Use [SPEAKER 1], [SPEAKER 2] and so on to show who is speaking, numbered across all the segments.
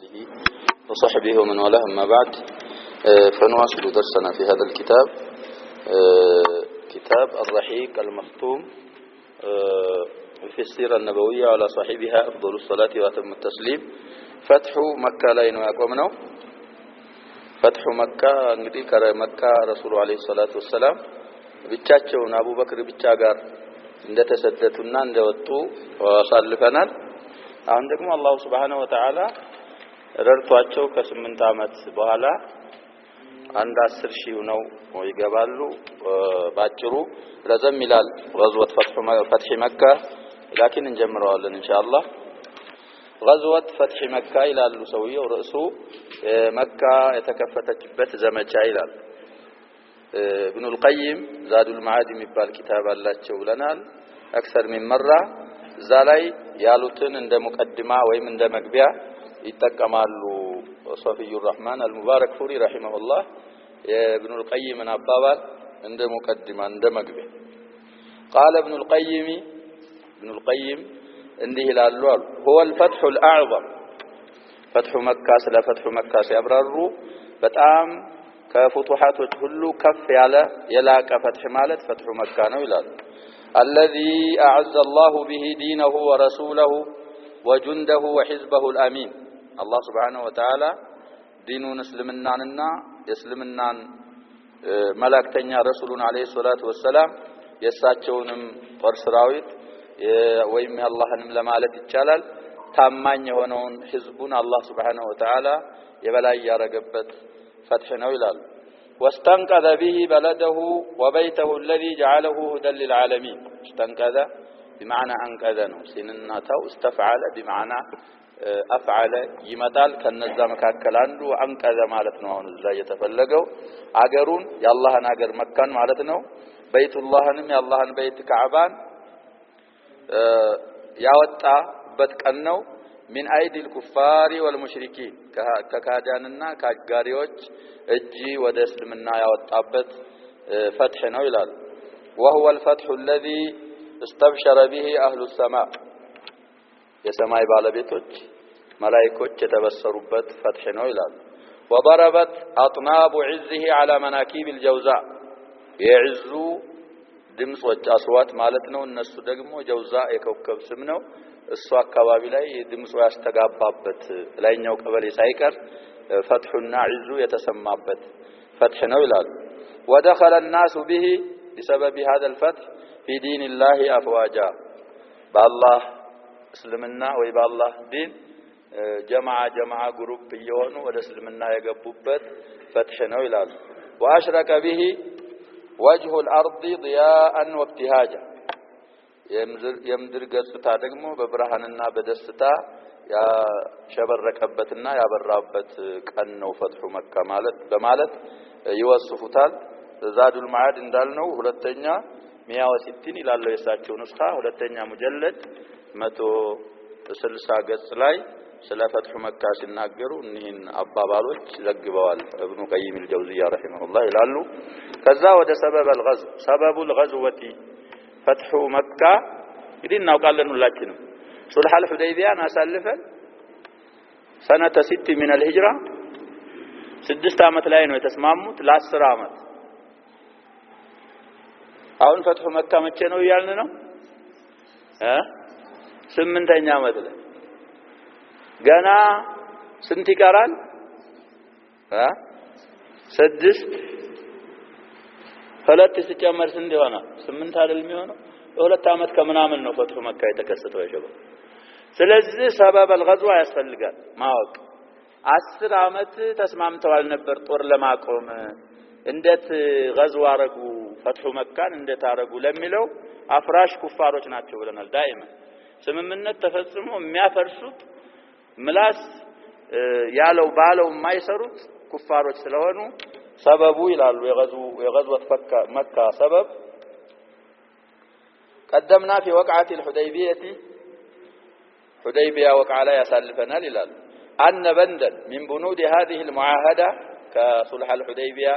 [SPEAKER 1] آله وصحبه ومن والاه أما بعد فنواصل درسنا في هذا الكتاب كتاب الرحيق المختوم في السيرة النبوية على صاحبها أفضل الصلاة وأتم التسليم فتح مكة لا ينواقمنا فتح مكة እንግዲህ ከመካ ረሱሉ አለይሂ ሰላቱ ወሰለም ብቻቸውን አቡበክር ብቻ ጋር እንደተሰደቱና እንደወጡ አሳልፈናል። አሁን ደግሞ አላህ Subhanahu Wa Ta'ala ረድቷቸው ከ8 አመት በኋላ አንድ 10,000 ነው ይገባሉ። ባጭሩ ረዘም ይላል غزوة فتح مكة لكن እንጀምረዋለን ኢንሻአላህ። غزوة فتح مكة ይላሉ ሰውየው ርዕሱ መካ የተከፈተችበት ዘመቻ ይላል። ابن القيم زاد المعاد የሚባል ኪታብ አላቸው ብለናል اكثر من مره እዛ ላይ ያሉትን እንደ ሙቀድማ ወይም እንደ መግቢያ ይተከማሉ። ሶፊዩ الرحمن المبارك فوري رحمه الله ابن القيم አባባል እንደ ሙቀድማ እንደ መግቢያ قال ابن القيم እንዲህ ይላሉ هو الفتح الاعظم فتح مكة ስለ فتح مكة ሲያብራሩ በጣም ከፍቱሃቶች ሁሉ ከፍ ያለ የላቀ فتح ማለት فتح مكة ነው ይላሉ። الذي أعز الله به دينه ورسوله وجنده وحزبه الأمين الله سبحانه وتعالى دينون اسلمناننا يسلمنان ملائكتنا رسولنا عليه الصلاة والسلام يساچونم ጦር ሰራዊት ወይም አላህንም ለማለት ይቻላል ታማኝ የሆነውን ህዝቡን አላህ Subhanahu Wa Ta'ala የበላይ ያረገበት فتح ነው ይላሉ። واستنقذ به بلده وبيته الذي جعله هدى للعالمين استنقذ بمعنى انقذ ነው ሲንናታው استفعل بمعنى افعل ይመጣል ከነዛ መካከል አንዱ አንቀዘ ማለት ነው። አሁን እዛ የተፈለገው አገሩን የአላህን አገር መካን ማለት ነው። በይቱላህንም የአላህን በይት ካዕባን ያወጣበት ቀን ነው። من ايدي الكفار والمشركين ከካዳንና ካጋሪዎች እጂ ወደ እስልምና ያወጣበት فتح ነው ይላል። وهو الفتح الذي استبشر به اهل السماء የሰማይ ባለቤቶች መላእክቶች የተበሰሩበት فتح ነው ይላል። وضربت اطناب عزه على مناكب الجوزاء የዕዙ ድምጾች አስዋት ማለት ነው። እነሱ ደግሞ ጀውዛ የኮከብ ስም ነው። እሱ አካባቢ ላይ ድምጹ ያስተጋባበት ላይኛው ቀበሌ ሳይቀር فتحና عዙ የተሰማበት فتح ነው ይላል። ودخل الناس به بسبب هذا الفتح في دين الله افواجا بالله እስልምና ወይ بالله ዲን ጀማዓ ግሩፕ እየሆኑ ወደ እስልምና የገቡበት فتح ነው ይላል። واشرك به وجه الارض ضياء وابتهاجا የምድር ገጽታ ደግሞ በብርሃንና በደስታ ያሸበረቀበትና ያበራበት ቀን ነው فتح مكة ማለት በማለት ይወስፉታል። ዛዱል ማዓድ እንዳልነው ሁለተኛ 160 ይላል የሳቸው ንስኻ ሁለተኛ ሙጀለድ 160 ገጽ ላይ ስለ فتح مكة ሲናገሩ እነዚህን አባባሎች ዘግበዋል ابن قيم الجوزية رحمه الله ይላሉ። ከዛ ወደ ሰበቡ الغزوة فتح مكة እንግዲህ እናውቃለን ሁላችንም ሱልህ አልሁደይቢያን አሳልፈን سنة 6 من الهجرة 6 አመት ላይ ነው የተስማሙት ለ10 አመት። አሁን فتح مكة መቼ ነው ያልን ነው 8ኛ አመት ላይ ገና ስንት ይቀራል 6 ሁለት ሲጨመር ስንት ይሆናል 8 አይደል የሚሆነው 2 አመት ከምናምን ነው فتح مكة የተከሰተው ያሸበው። ስለዚህ ሰበብ الغزو ያስፈልጋል ማወቅ 10 አመት ተስማምተዋል ነበር ጦር ለማቆም እንዴት غزو አረጉ فتح مكة እንዴት አረጉ ለሚለው አፍራሽ ኩፋሮች ናቸው ብለናል። ዳይማ ስምምነት ተፈጽሞ የሚያፈርሱት ምላስ ያለው ባለው የማይሰሩት ኩፋሮች ስለሆኑ ሰበቡ ይላሉ የغزوة مكة سبب قدمنا في وقعة الحديبية حديبية وقع لا يسالفنا للال أن بندا من بنود هذه المعاهدة كصلح الحديبية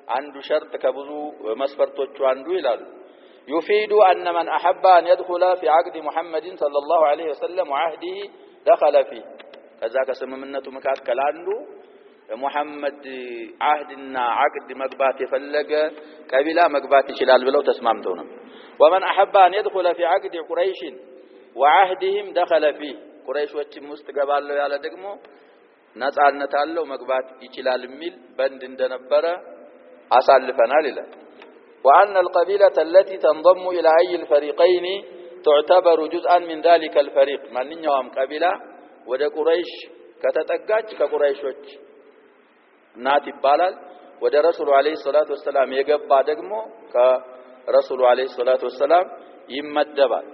[SPEAKER 1] عنده شرط كبذو مسفرتوچ عنده ይላሉ يفيد أن من أحب أن يدخل في عقد محمد صلى الله عليه وسلم وعهده دخل فيه ከዛ ከስምምነቱ መካከል አንዱ ሙሐመድ አህድና አቅድ መግባት የፈለገ ቀቢላ መግባት ይችላል ብለው ተስማምተው ነው ومن احب ان يدخل في عقد قريش وعهدهم دخل فيه ቁረይሾችም ውስጥ ገባለው ያለ ደግሞ ነፃነት አለው መግባት ይችላል የሚል በእንድ እንደነበረ አሳልፈናል ይላል وان القبيله التي تنضم الى اي الفريقين تعتبر جزءا من ذلك الفريق ማንኛውም ቀቢላ ወደ ቁረይሽ ከተጠጋች ከቁረይሾች ናት ይባላል ወደ ረሱል አለይሂ ሰላቱ ወሰለም የገባ ደግሞ ከረሱል አለይሂ ሰላቱ ወሰለም ይመደባል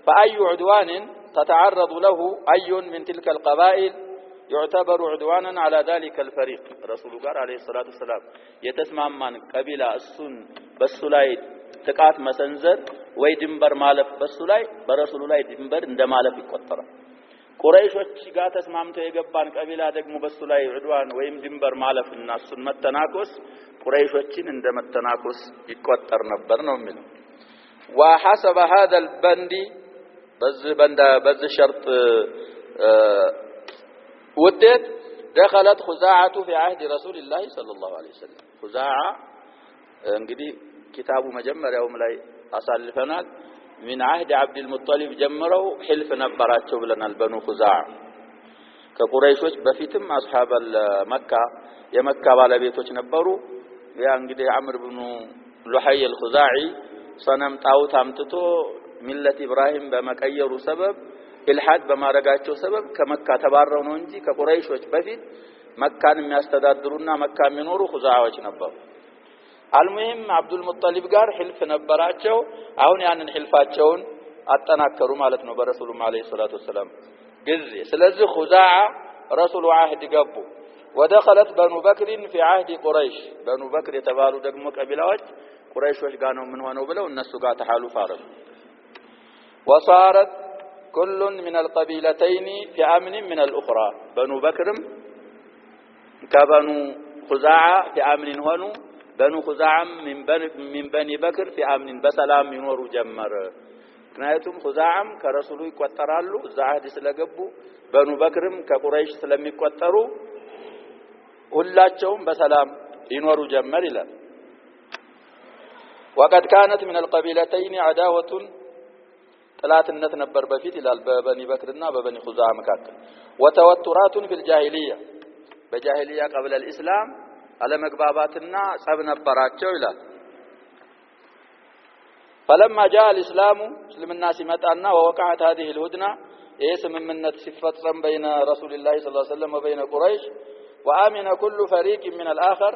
[SPEAKER 1] فاي عدوان تتعرض له اي من تلك القبائل يعتبر عدوانا على ذلك الفريق رسول الله عليه الصلاه والسلام የተስማማን ቀቢላ እሱን በሱ ላይ ጥቃት መሰንዘር ወይ ድንበር ማለፍ በሱ ላይ በረሱሉ ላይ ድንበር እንደማለፍ ይቆጠራል ቁረይሾች ጋር ተስማምተው የገባን ቀቢላ ደግሞ በሱ ላይ ዑድዋን ወይም ድንበር ማለፍና እሱን መተናኮስ ቁረይሾችን እንደመተናኮስ ይቆጠር ነበር ነው የሚለው وحسب هذا البند بذ شرط ودت دخلت خزاعة في عهد رسول الله صلى الله عليه وسلم خزاعة እንግዲህ ኪታቡ መጀመሪያውም ላይ አሳልፈናል من عهد عبد المطلب ጀምረው حلف ነበራቸው ብለናል በኑ خزاع ከቁረይሾች በፊትም አስሐበ መካ የመካ ባለቤቶች ነበሩ ያ እንግዲህ አምር ኢብኑ ሉሐይ الخزاعي ሰነም ጣውት አምጥቶ ሚለት ኢብራሂም በመቀየሩ ሰበብ ኢልሃድ በማረጋቸው ሰበብ ከመካ ተባረው ነው እንጂ ከቁረይሾች በፊት መካን የሚያስተዳድሩና መካ የሚኖሩ خزاعዎች ነበሩ አልሙሂም አብዱል ሙጠሊብ ጋር ህልፍ ነበራቸው አሁን ያንን ህልፋቸውን አጠናከሩ ማለት ነው በረሱሉ አለይሂ ሰላቱ ወሰለም ግዜ ስለዚህ خزاع ረሱሉ አህድ ገቡ ودخلت بنو بكر في عهد قريش بنو بكر የተባሉ ደግሞ ቀቢላዎች ቁረይሾች ጋር ነው ምን ሆነው ብለው እነሱ ጋር ተሐሉፍ አረጉ وصارت كل من القبيلتين في امن من الاخرى بنو بكر كبنو خزاع في امن ሆኑ بنو خزاع من بني بكر في امن بسلام ينورو جمر ምክንያቱም خزاعም ከረሱሉ ይቆጠራሉ እዛ አህድ ስለገቡ በኑ በክርም ከቁረይሽ ስለሚቆጠሩ ሁላቸውም በሰላም ይኖሩ ጀመር ይላል وقد كانت من القبيلتين عداوة ጥላትነት ነበር በፊት ይላል በበኒ በክርና በበኒ خزاع መካከል وتوترات في الجاهلية በጃሂልያ قبل الاسلام على مغباباتنا ጸብ ነበራቸው ይላል فلما جاء الاسلام اسلمنا ሲመጣና ووقعت هذه الهدنه ስምምነት ሲፈጸም بين رسول الله صلى الله عليه وسلم وبين قريش وامن كل فريق من الاخر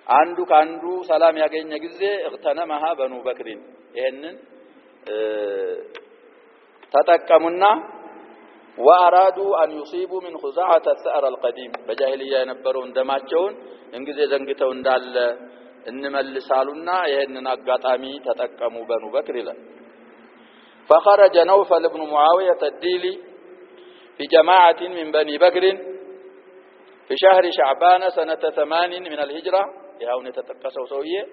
[SPEAKER 1] አንዱ ካንዱ ሰላም ያገኘ ጊዜ اغتنمها بنو بكر ይሄንን ተጠቀሙና وارادوا ان يصيبوا من خزاعة الثأر القديم بجاهليه የነበረው እንደማቸውን እንግዲህ ዘንግተው እንዳለ እንመልሳሉና ይሄንን አጋጣሚ ተጠቀሙ በኑ በክር ይላል فخرج نوفل بن معاوية الديلي في جماعة من بني بكر في شهر شعبان سنة 8 من الهجرة يهون يتتقسوا سويه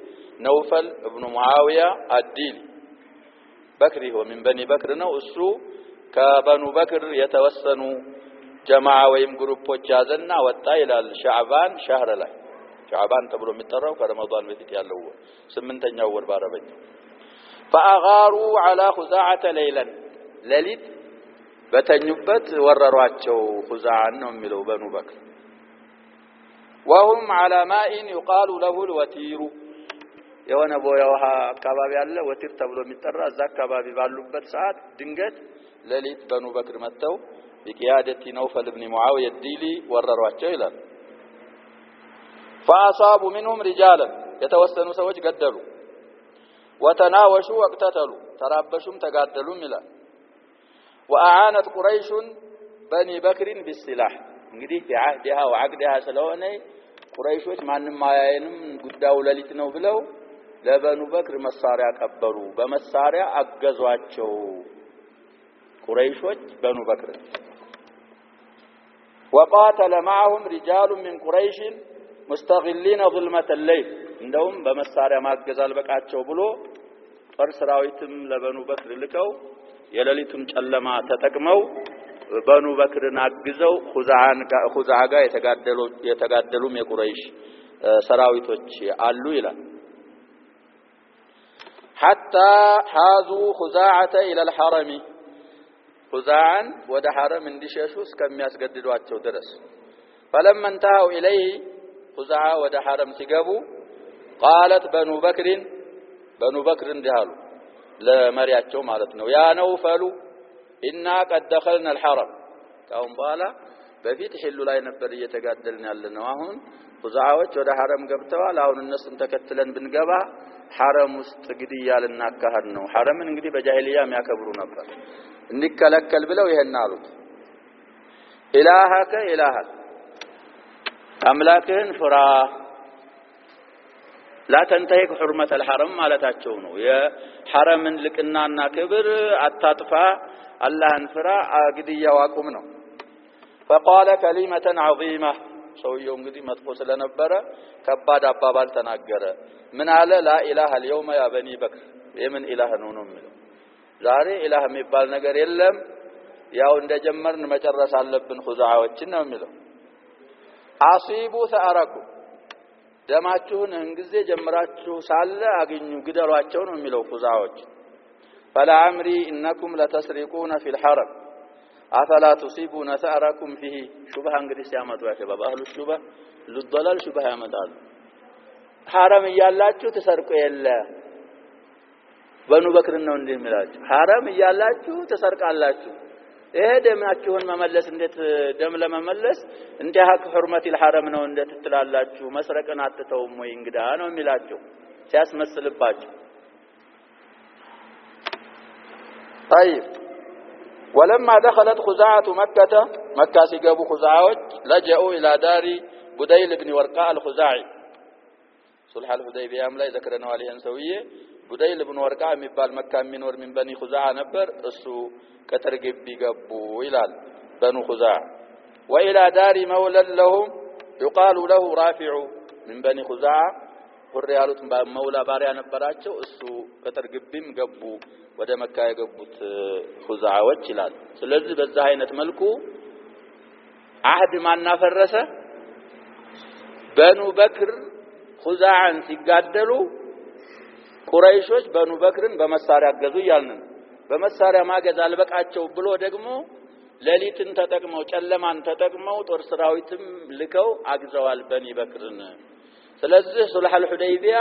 [SPEAKER 1] نوفل بن معاوية الديلي بكري هو من بني بكر ነው እሱ ከበኑ በክር የተወሰኑ ጀማዓ ወይም ግሩፖች ያዘና ወጣ ይላል ሻዕባን ሻህር ላይ ሻዕባን ተብሎ የሚጠራው ከረመዳን በፊት ያለው 8ኛው ወር ባረበኝ فاغاروا على خزاعة ليلا ለሊት በተኙበት ወረሯቸው خزاعን ነው የሚለው በኑ በክር وهم على ماء يقال له الوتير የሆነ ቦያውሃ አካባቢ ያለ ወቲር ተብሎ የሚጠራ እዛ አካባቢ ባሉበት ሰዓት ድንገት ለሊት በኑ በክር መተው بقيادة نوفل بن معاوية الديلي وررواቸው ይላል فاصابوا منهم رجالا የተወሰኑ ሰዎች ገደሉ وتناوشوا واقتتلوا ترابشوا تጋደሉም ይላል واعانت قريش بني بكر بالسلاح እንግዲህ بعهدها وعقدها ስለሆነ ቁረይሾች ማንንም አያየንም ጉዳዩ ለሊት ነው ብለው ለበኑ በክር መሳሪያ ቀበሉ በመሳሪያ አገዟቸው ቁረይሾች በኑ በክር وقاتل معهم رجال من قريش مستغلين ظلمة الليل እንደውም በመሳሪያ ማገዛል በቃቸው ብሎ ጦር ሰራዊትም ለበኑ በክር ልከው የለሊቱን ጨለማ ተጠቅመው በኑ በክርን አግዘው ኹዛዓ ጋር የተጋደሉም የቁረይሽ ሰራዊቶች አሉ ይላል። حتى حازوا خزاعة إلى الحرم خزاعا ወደ ሐረም እንዲሸሹ እስከሚያስገድዷቸው ድረስ فلما انتهوا إليه خزاعة ወደ ሐረም ሲገቡ قالت بنو بكر እንዲያሉ ለመሪያቸው ማለት ነው ያ ነውፈሉ ኢና قد دخلنا الحرم ካሁን በኋላ በፊት ሒሉ ላይ ነበር እየተጋደልን ያለነው አሁን ኹዛዓዎች ወደ ሐረም ገብተዋል አሁን እነሱን ተከትለን ብንገባ ሐረም ውስጥ ግድያ ልናካሂድ ነው ሐረምን እንግዲህ በጃሂልያ የሚያከብሩ ነበር እንዲከለከል ብለው ይሄን አሉት ኢላሃከ አምላክህን ፍራ لا تنتهك حرمة الحرم ማለታቸው ነው የሐረምን ልቅናና ክብር አታጥፋ አላህን ፍራ ግድያው አቁም ነው فقال كلمة عظيمة ሰውየው እንግዲህ መጥፎ ስለነበረ ከባድ አባባል ተናገረ ምን አለ لا اله اليوم يا بني بكر የምን ኢላህ ነው የሚለው ዛሬ ኢላህ የሚባል ነገር የለም ያው እንደጀመርን መጨረስ አለብን ኹዛዓዎችን ነው የሚለው አሲቡ ሰአራኩም ደማችሁን እንግዜ ጀምራችሁ ሳለ አግኙ ግደሏቸው ነው የሚለው ኹዛዓዎች فلا عمري انكم لتسرقون في الحرم افلا تصيبون ثأركم فيه شبهه እንግዲህ ሲያመጡ ያሸባብ አህሉ ሹበህ ለضلال شبهه ያመጣሉ ሐረም ይያላችሁ ተሰርቆ የለ በኑ በክር ነው እንደሚላችሁ ሐረም ይያላችሁ ተሰርቃላችሁ ይሄ ደማችሁን መመለስ እንዴት ደም ለመመለስ እንተሃክ ሁርመቲል ሐረም ነው እንዴት ትላላችሁ መስረቅን አትተውም ወይ እንግዳ ነው የሚላቸው ሲያስመስልባችሁ طيب ولما دخلت خزاعة مكة سيجابوا خزاعات لجأوا إلى دار بديل بن ورقاء الخزاعي صلح الحديبية لا ذكرنا عليه سويه بديل بن ورقاء مبال مكة من بني خزاعة نبر السو كترجب بيجابوا إلى بنو خزاعة وإلى دار مولى لهم يقال له رافع من بني خزاعة والريالات مولى باريا نبراتشو السو كترجب بيم جابوا ወደ መካ የገቡት ኹዛዓዎች ይላል ስለዚህ በዛ አይነት መልኩ አህድ ማናፈረሰ በኑ በክር ኹዛዓን ሲጋደሉ ቁረይሾች በኑ በክርን በመሳሪያ አገዙ ይያልን በመሳሪያ ማገዝ አልበቃቸው ብሎ ደግሞ ሌሊትን ተጠቅመው ጨለማን ተጠቅመው ጦር ሰራዊትም ልከው አግዘዋል በኒ በክርን ስለዚህ ሱልህ አልሁደይቢያ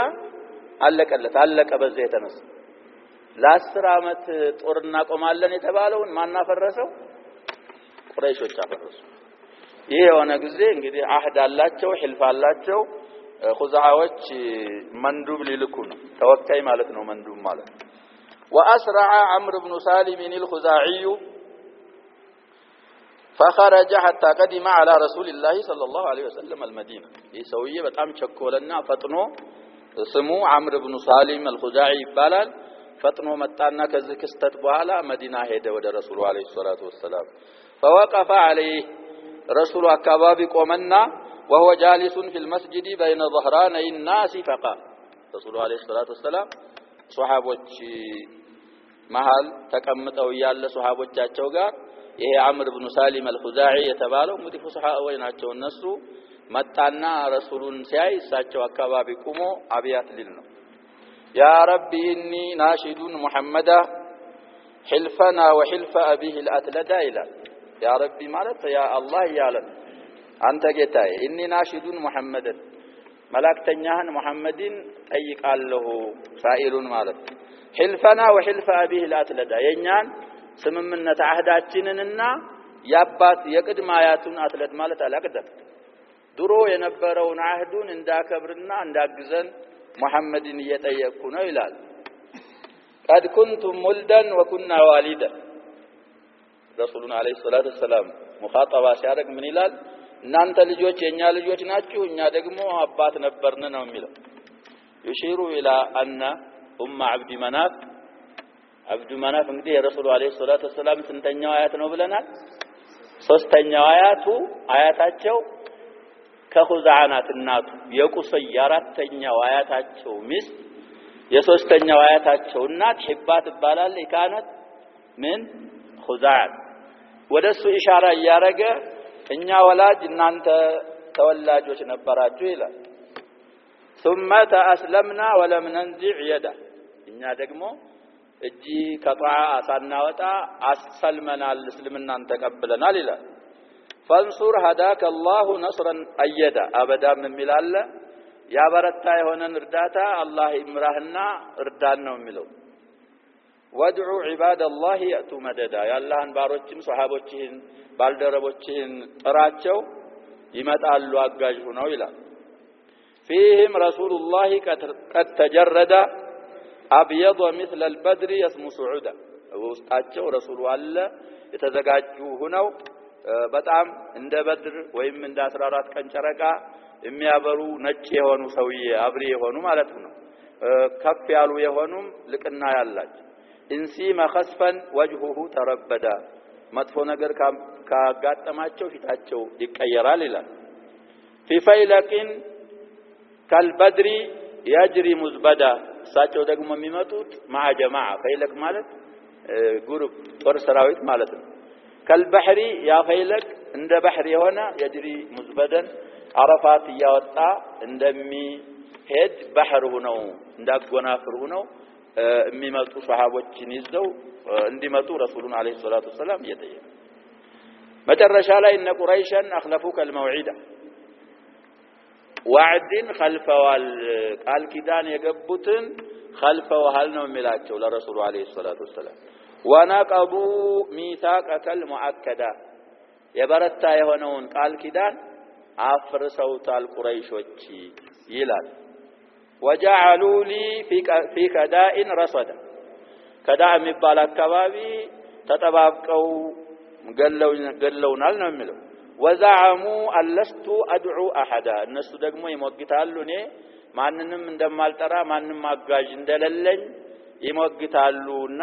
[SPEAKER 1] አለቀ በዚህ የተነሳ ለ10 አመት ጦርና ቆማለን የተባለውን ማናፈረሰው ቁረይሾች አፈረሱ ይሄ የሆነ ጊዜ እንግዲህ አህድ አላቸው ሒልፍ አላቸው ኹዛዓዎች መንዱብ ሊልኩ ነው ተወካይ ማለት ነው መንዱብ ማለት واسرع عمرو بن سالم الخزاعي فخرج حتى قدم على رسول الله صلى الله عليه وسلم المدينه يسويه በጣም ቸኮለና ፈጥኖ ስሙ عمرو بن سالم الخزاعي ይባላል ፈጥኖ መጣና ከዚህ ክስተት በኋላ መዲና ሄደ ወደ ረሱሉ አለይሂ ሰላቱ ወሰለም فوقف عليه رسول አካባቢ ቆመና وهو جالس في المسجد بين ظهراني الناس فقال رسول عليه الصلاه والسلام ሱሐቦች መሃል ተቀምጠው ያለ ሱሐቦቻቸው ጋር ይሄ አምር ኢብኑ ሳሊም አልኹዛዒ የተባለው እንግዲህ ሱሐቦች ናቸው እነሱ መጣና ረሱሉን ሲያይ እሳቸው አካባቢ ቆሞ አብያት ሊል ነው يا ربي إني ناشد محمدا حلفنا وحلف أبيه الأتلدا إلى يا ربي مالت يا الله يعلم أنت جتاي إني ناشد محمدا ملاك تنياهن محمد أيك الله سائل مالت حلفنا وحلف أبيه الأتلدا ينيان سممنا تعهداتنا يابات يقدم آياتنا أتلد مالت الأقدم درو ينبرون عهدون انداك برنا انداك زن محمدin እየጠየቁ ነው ይላል قد كنتم مولدا وكنا والدا رسولنا عليه الصلاه والسلام مخاطبه ሲያደርግ ምን ይላል እናንተ ልጆች የኛ ልጆች ናችሁ እኛ ደግሞ አባት ነበርን ነው የሚለው يشير الى ان عبد مناف እንግዲህ የረሱሉ عليه الصلاه والسلام ስንተኛው አያት ነው ብለናል ሶስተኛው አያታቸው ከኹዛዓናት እናቱ የቁሰይ አራተኛው አያታቸው ሚስት የሶስተኛው አያታቸው እናት ሒባ ትባላለች ካነት ምን ኹዛዓ ወደሱ ኢሻራ ያረገ እኛ ወላጅ እናንተ ተወላጆች ነበራችሁ ይላል ثم تأسلمنا ولم ننزع يدا እኛ ደግሞ እጂ ከጧዓ ሳናወጣ አሰልመናል እስልምናን ተቀበለናል ይላል فانصر هداك الله نصرا ايدا ابدا من ሚላለ ያበረታ የሆነን እርዳታ አላህ ይምራህና እርዳን ነው የሚለው ወድዑ عباد الله يأتوا مددا ያላህን ባሮችን ሱሐቦችን ባልደረቦችን ጥራቸው ይመጣሉ አጋዥ ሆነው ይላል فيهم رسول الله قد تجرد ابيض مثل البدر يسمو سعودا ውስጣቸው ረሱሉ አለ የተዘጋጁ ሆነው በጣም እንደ በድር ወይም እንደ 14 ቀን ጨረቃ የሚያበሩ ነጭ የሆኑ ሰውዬ አብሪ የሆኑ ማለት ነው ከፍ ያሉ የሆኑም ልቅና ያላቸው እንሲ መخسفን وجهه ተረበዳ መጥፎ ነገር ካጋጠማቸው ፊታቸው ይቀየራል ይላል في فيلق كالبدر يجري مزبدا እሳቸው ደግሞ የሚመጡት مع جماعه فيلق ማለት ግሩፕ ጦር ሰራዊት ማለት ነው كالبحر يا فيلق እንደ ባህር የሆነ يجري مزبدا عرفات ያወጣ እንደሚሄድ ባህር ሆነው እንዳጎናፍር ሆነው የሚመጡ ሱሐቦችን ይዘው እንዲመጡ ረሱሉን አለይሂ ሰላቱ ወሰለም እየጠየቁ መጨረሻ ላይ እነ ቁረይሽን አخلفوك الموعده وعدን خلفዋል ቃል ኪዳን የገቡትን خلفዋል ነው የሚላቸው ለረሱሉ አለይሂ ሰላቱ ወሰለም ونقضوا ميثاقك المؤكد የበረታ የሆነውን ቃል ኪዳን አፍርሰውታል ቁረይሾች ይላል وجعلوا لي في كداء رصدا كداء የሚባል አካባቢ ተጠባብቀው ገለውናል ነው የሚለው وزعموا ألست أدعو أحدا እነሱ ደግሞ ይሞግታሉ እኔ ማንንም እንደማልጠራ ማንንም አጋዥ እንደሌለኝ ይሞግታሉና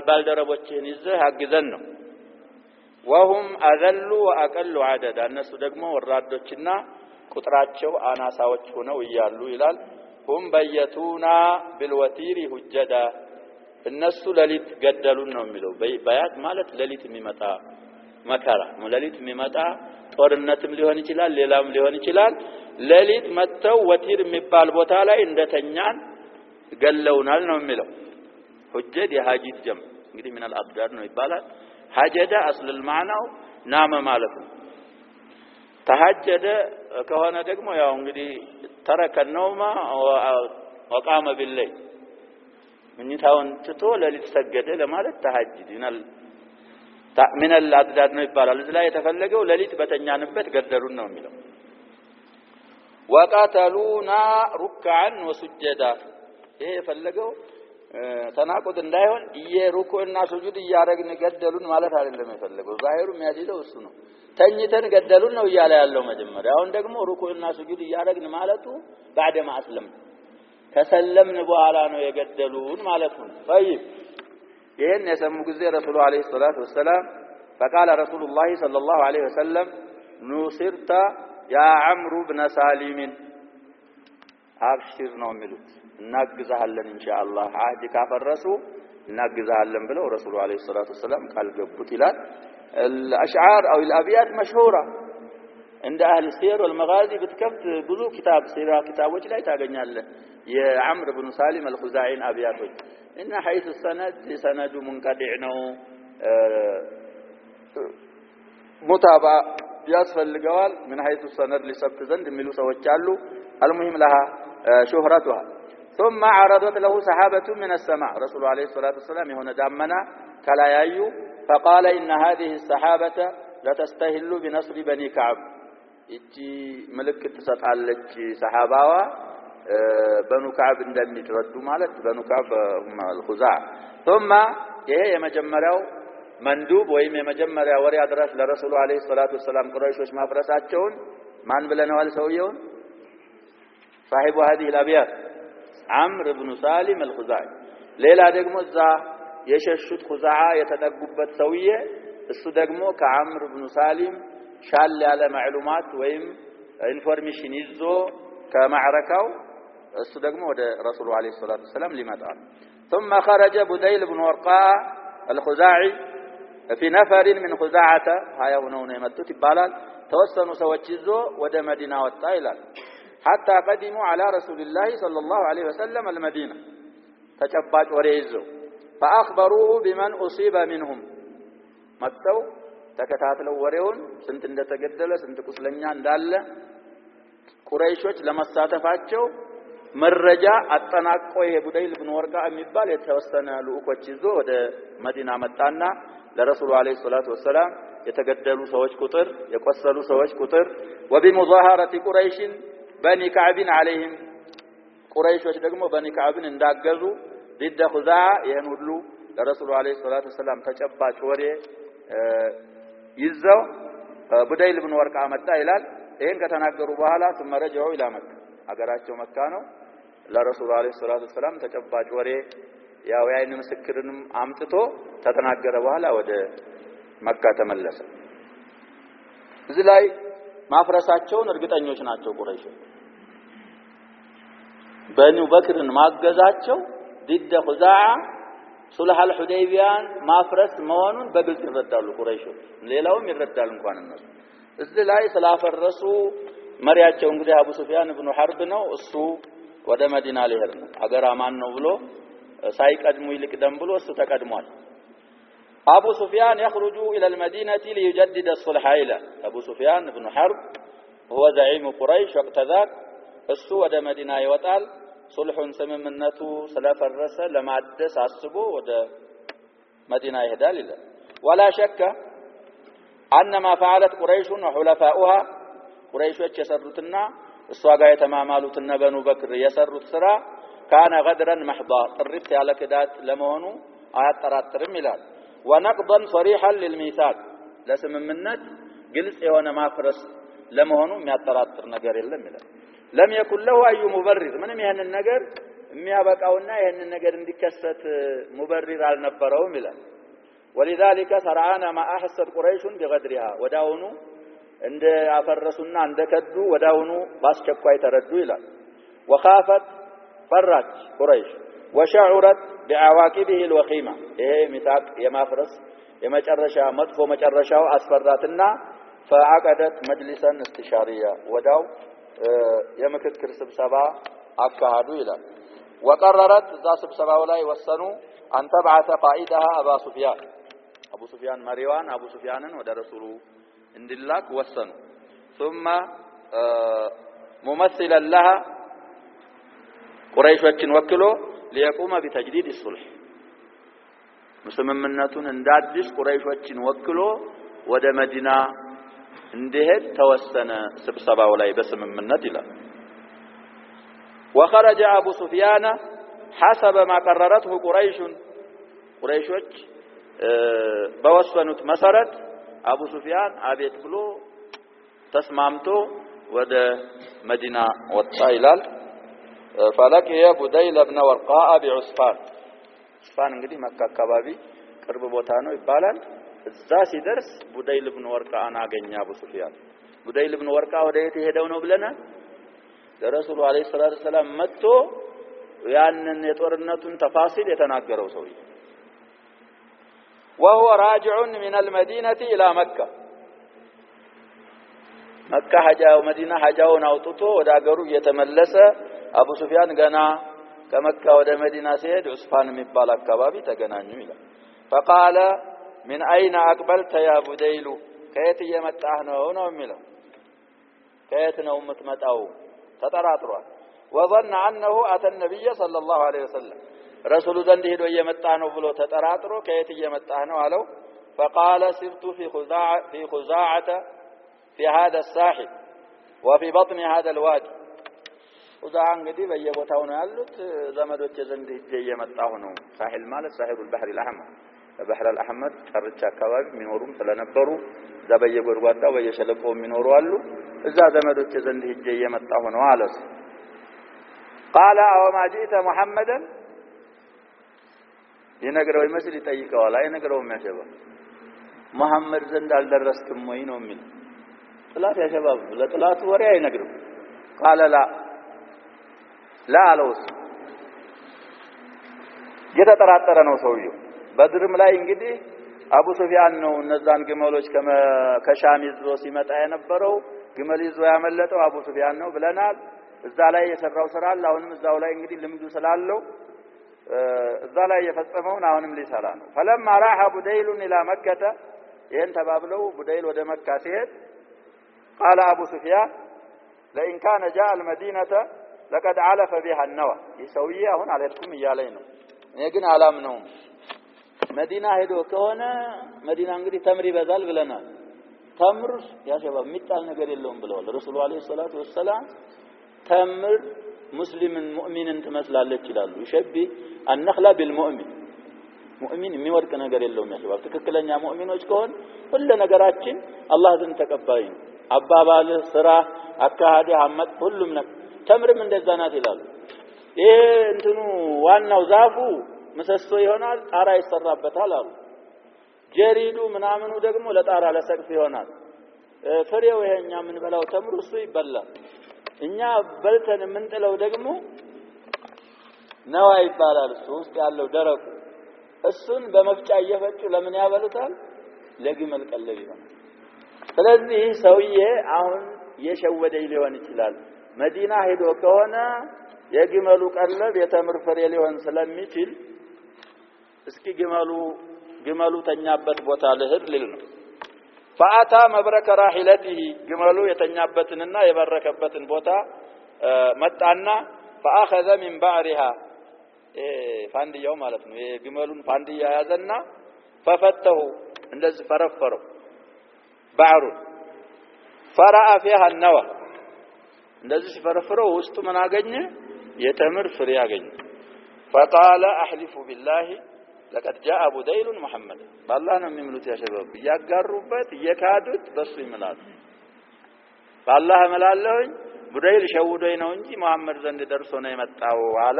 [SPEAKER 1] ባልደረቦችን ይዘህ አግዘን ነው وهم أذل وأقل عددا እነሱ ደግሞ ወራዶችና ቁጥራቸው አናሳዎች ሆነው ይያሉ ይላል هم بيتونا بالوتير حجدا እነሱ ለሊት ገደሉን ነው የሚለው በያት ማለት ለሊት የሚመጣ መከራ ለሊት የሚመጣ ጦርነትም ሊሆን ይችላል ሌላም ሊሆን ይችላል ለሊት መተው ወቲር የሚባል ቦታ ላይ እንደተኛን ገለውናል ነው የሚለው حجد የሐጂት ጀም እንግዲህ من الأبدار ነው ይባላል حجد اصل المعنى نام ማለት ነው ተሐጀደ ከሆነ ደግሞ ያው እንግዲህ ተረከ ነውማ وقام بالليل ምንታውን ትቶ ለሊት ሰገደ ለማለት ተሐጅድ من الأبدار ነው ይባላል እዚህ ላይ የተፈለገው ለሊት በተኛንበት ገደሉን ነው የሚለው وقتلونا ركعا وسجدا ይሄ የፈለገው ተናቁት እንዳይሆን የሩኩዕና ሱጁድ ያረግን ገደሉን ማለት አይደለም የፈለገው ዛሂሩ የሚያዲለው እሱ ነው ተኝተን ገደሉን ነው ይያለ ያለው መጀመሪያ አሁን ደግሞ ሩኩዕና ሱጁድ ያረግን ማለቱ بعد ما اسلم ተሰለምን በኋላ ነው የገደሉን ማለት ነው طيب ይሄን የሰሙ ጊዜ ረሱሉ አለይሂ ሰላቱ ወሰለም فقال رسول الله صلى الله عليه وسلم نصرت يا عمرو بن سالم አብሽር ነው የሚሉት እናግዛለን ኢንሻአላህ አህድ ካፈረሱ እናግዛለን ብለው ረሱሉ አለይሂ ሰላቱ ወሰለም ቃል ገቡት ይላል الاشعار او الابيات مشهوره عند اهل السير والمغازي بتكفت ብዙ كتاب سيرة كتابዎች ላይ ታገኛለህ የአምር ብኑ ሳሊም الخزاعين ابياتዎች ان حيث السند سند منقطع ነው متابع ያስፈልገዋል من حيث السند لسبت ዘንድ የሚሉ ሰዎች አሉ المهم لها شهرتها ثم عرضت له سحابة من السماء رسول عليه الصلاة والسلام هنا دامنا كلا يايو فقال إن هذه السحابة لتستهل بنصر بني كعب إتي ملك تسطعلك سحابة بنو كعب اندمي تردو مالت بنو كعب هم الخزاع ثم يهي مجمروا مندوب ويم مجمروا وري أدرس لرسول عليه الصلاة والسلام قريش وش ما فرساتشون مان بلنوال سويون صاحب هذه الأبيات عمرو بن سالم الخزاعي ሌላ ደግሞ እዛ የሸሹት ኹዛዓ የተጠጉበት ሰውዬ እሱ ደግሞ ከአምር ኢብኑ ሳሊም ሻል ያለ ማዕሉማት ወይም ኢንፎርሜሽን ይዞ ከማዕረካው እሱ ደግሞ ወደ ረሱሉ አለይሂ ሰላቱ ወሰለም ሊመጣ ثم خرج بديل بن ورقاء الخزاعي في نفر من خزاعة هاي هنا يمتت ይባላል ተወሰኑ ሰዎች ይዞ ወደ መዲና ወጣ ይላል حتى قدموا على رسول الله صلى الله عليه وسلم المدينة ተጨባጭ ወሬ ይዞ فأخبروه بمن أصيب منهم መጥተው ተከታትለው ወሬውን ስንት እንደተገደለ ስንት ቁስለኛ እንዳለ ቁረይሾች ለማሳተፋቸው መረጃ አጠናቆ ይሄ ቡደይል ኢብኑ ወርቃ የሚባል የተወሰነ ልኡኮች ይዞ ወደ መዲና መጣና ለረሱሉ አለይሂ ሰላቱ ወሰለም የተገደሉ ሰዎች ቁጥር የቆሰሉ ሰዎች ቁጥር وبمظاهرة قريش بني كعب عليهم ቁረይሾች ደግሞ በኒ ከዕብን እንዳገዙ ضد خزاعة ይሄን ሁሉ ለረሱሉ አለይሂ ሰላቱ ወሰለም ተጨባጭ ወሬ ይዘው ቡደይል ኢብኑ ወርቃ መጣ ይላል ይሄን ከተናገሩ በኋላ ثم رجعوا الى مكة አገራቸው መካ ነው ለረሱሉ አለይሂ ሰላቱ ወሰለም ተጨባጭ ወሬ ያው ያይን ምስክርንም አምጥቶ ተተናገረ በኋላ ወደ መካ ተመለሰ እዚህ ላይ ማፍረሳቸውን እርግጠኞች ናቸው ቁረይሾች በኑ በክርን ማገዛቸው ضد خزاعة ሱልህ አልሁደይቢያን ማፍረስ መሆኑን በግልጽ ይረዳሉ ቁረይሾች ሌላውም ይረዳል እንኳን እነሱ እዚህ ላይ ስላፈረሱ መሪያቸው እንግዲህ አቡ ሱፊያን ኢብኑ ሐርብ ነው እሱ ወደ መዲና ሊሄድ ነው አገር አማን ነው ብሎ ሳይቀድሙ ይልቅደም ብሎ እሱ ተቀድሟል አቡ ሱፊያን يخرج الى المدينه ليجدد الصلح الى አቡ ሱፊያን ኢብኑ ሐርብ هو زعيم قريش وقت ذاك እሱ ወደ መዲና ይወጣል ሱልሁን ስምምነቱ ስለፈረሰ ለማደስ አስቦ ወደ መዲና ይሄዳል ይላል ولا شك ان ما فعلت قريش وحلفاؤها قريشዎች የሰሩትና እሷ ጋር የተማማሉትና በኑ በክር የሰሩት ስራ كان غدرا محضا ጥርት ያለ ክዳት ለመሆኑ አያጠራጥርም ይላል ونقضا صريحا للميثاق ለስምምነት ግልጽ የሆነ ማፍረስ ለመሆኑ የሚያጠራጥር ነገር የለም ይላል لم يكن له اي مبرر ምንም ይሄንን ነገር የሚያበቃውና ይሄንን ነገር እንዲከሰት ሙበሪር አልነበረውም ይላል ولذلك سرعان ما احست قريش بغدرها ወዳውኑ እንደ አፈረሱና እንደከዱ ወዳውኑ ባስቸኳይ ተረዱ ይላል وخافت فرت قريش وشعرت بعواقبه الوخيمه ይሄ ሚታቅ የማፍረስ የመጨረሻ መጥፎ መጨረሻው አስፈራትና فعقدت مجلسا استشاريا ወዳው የምክክር ስብሰባ አካሂዱ ይላል وقررت ذا ስብሰባው ላይ ወሰኑ ان تبعث قائدها ابا سفيان መሪዋን አቡ ሱፊያንን ወደ ረሱሉ እንዲላክ ወሰኑ ثم ممثلا لها ቁረይሾችን ወክሎ ليقوم بتجديد الصلح ስምምነቱን እንዳድስ ቁረይሾችን ወክሎ ወደ መዲና እንዲሄድ ተወሰነ ስብሰባው ላይ በስምምነት ይላል وخرج ابو سفيان حسب ما قررته قريشዎች በወሰኑት መሰረት አቡ ሱፊያን አቤት ብሎ ተስማምቶ ወደ መዲና ወጣ ይላል فلقي بديل ابن ورقاء بعصفان እንግዲህ መካ አካባቢ ቅርብ ቦታ ነው ይባላል እዛ ሲደርስ ቡደይል ኢብኑ ወርቃን አገኘ አቡ ሱፊያን ቡደይል ኢብኑ ወርቃ ወደ የት ሄደው ነው ብለና ለረሱሉ አለይሂ ሰላቱ ሰላም መጥቶ ያንን የጦርነቱን ተፋሲል የተናገረው ሰውዬ وهو راجع من المدينة إلى مكة مكة حجاو مدينة حجاون አውጥቶ ወደ አገሩ እየተመለሰ አቡ ሱፊያን ገና ከመካ ወደ መዲና ሲሄድ ዑስፋን የሚባል አካባቢ ተገናኙ ይላል فقال من اين اقبلت يا بديل ከየት እየመጣህ ነው የሚለው ከየት ነው የምትመጣው ተጠራጥሯል وظن انه اتى النبي صلى الله عليه وسلم رسول ዘንድ ሄዶ እየመጣ ነው ብሎ ተጠራጥሮ ከየት እየመጣህ ነው አለው فقال سرت في خزاعة في هذا الساحل وفي بطن هذا الوادي خزاعة እንግዲህ በየቦታው ነው ያሉት ዘመዶች ዘንድ ሄጄ እየመጣሁ ነው ሳሂል ማለት ሳሂሉ البحر الاحمر البحر الاحمر ጨርቻ አካባቢ የሚኖሩም ስለነበሩ እዛ በየጎድጓዳው በየሸለቆው የሚኖሩ አሉ እዛ ዘመዶች ዘንድ ሄጄ እየመጣሁ ነው አለስ قال او ما جئت محمدا ይነግረው ይመስል ይጠይቀዋል አይነግረውም ያሸባ መሐመድ ዘንድ አልደረስክም ወይ ነው የሚል ጥላት ያሸባብ ለጥላት ወሬ አይነግረው قال لا አለውስ የተጠራጠረ ነው ሰውየው በድርም ላይ እንግዲህ አቡ ሱፊያን ነው እነዛን ግመሎች ከሻም ይዞ ሲመጣ የነበረው ግመል ይዞ ያመለጠው አቡ ሱፊያን ነው ብለናል። እዛ ላይ የሰራው ስራ አለ። አሁንም እዛው ላይ እንግዲህ ልምዱ ስላለው እዛ ላይ የፈጸመውን አሁንም ሊሰራ ነው። فلما راح بديل الى مكه ይሄን ተባብለው ቡደይል ወደ መካ ሲሄድ قال ابو سفيان لئن كان جاء المدينه لقد علف بها النوى ይሰውዬ አሁን አልሄድኩም እያለኝ ነው። እኔ ግን አላምነውም። መዲና ሄዶ ከሆነ መዲና እንግዲህ ተምር ይበዛል ብለናል። ተምር ያሸባብ የሚጣል ነገር የለውም ብለዋል ረሱሉ አለይሂ ሰላቱ ወሰለም። ተምር ሙስሊምን ሙእሚንን ትመስላለች ይላሉ። ይሸቢ النخل بالمؤمن ሙእሚን የሚወድቅ ነገር የለውም ያሸባብ። ትክክለኛ ሙእሚኖች ከሆነ ሁሉ ነገራችን አላህ ዘንድ ተቀባይ ነው። አባባል፣ ስራ፣ አካሃድ፣ አመት ሁሉም ነገር ተምርም እንደዛ ናት ይላሉ። ይሄ እንትኑ ዋናው ዛፉ ምሰሶ ይሆናል፣ ጣራ ይሰራበታል አሉ። ጀሪዱ ምናምኑ ደግሞ ለጣራ ለሰቅፍ ይሆናል። ፍሬው ይሄኛ ምን በላው ተምሩ እሱ ይበላል። እኛ በልተን የምንጥለው ደግሞ ነዋ ይባላል። እሱ ውስጥ ያለው ደረቁ እሱን በመፍጫ እየፈጩ ለምን ያበሉታል? ለግመል ቀለብ ይሆናል። ስለዚህ ሰውዬ አሁን የሸወደኝ ሊሆን ይችላል። መዲና ሄዶ ከሆነ የግመሉ ቀለብ የተምር ፍሬ ሊሆን ስለሚችል እስኪ ግመሉ ተኛበት ቦታ ልሂድ ሊል ነው። فأتى مبرك راحلته ግመሉ የተኛበትንና የበረከበትን ቦታ መጣና فأخذ من بعرها ፋንዲያው ማለት ነው። የግመሉን ፋንዲያ ያዘና ففتحه እንደዚህ ፈረፈረው بعሩን فرأى فيها النوى እንደዚህ ሲፈረፈረው ውስጡ ምን አገኘ? የተምር ፍሬ አገኘ። فقال احلف بالله لقد جاء بديل محمد بالله ነው የሚምሉት ያሸበብ ያጋሩበት የካዱት በሱ ይምላል። بالله እምላለሁኝ ቡደይል ሸውዶኝ ነው እንጂ መሐመድ ዘንድ ደርሶ ነው የመጣው አለ።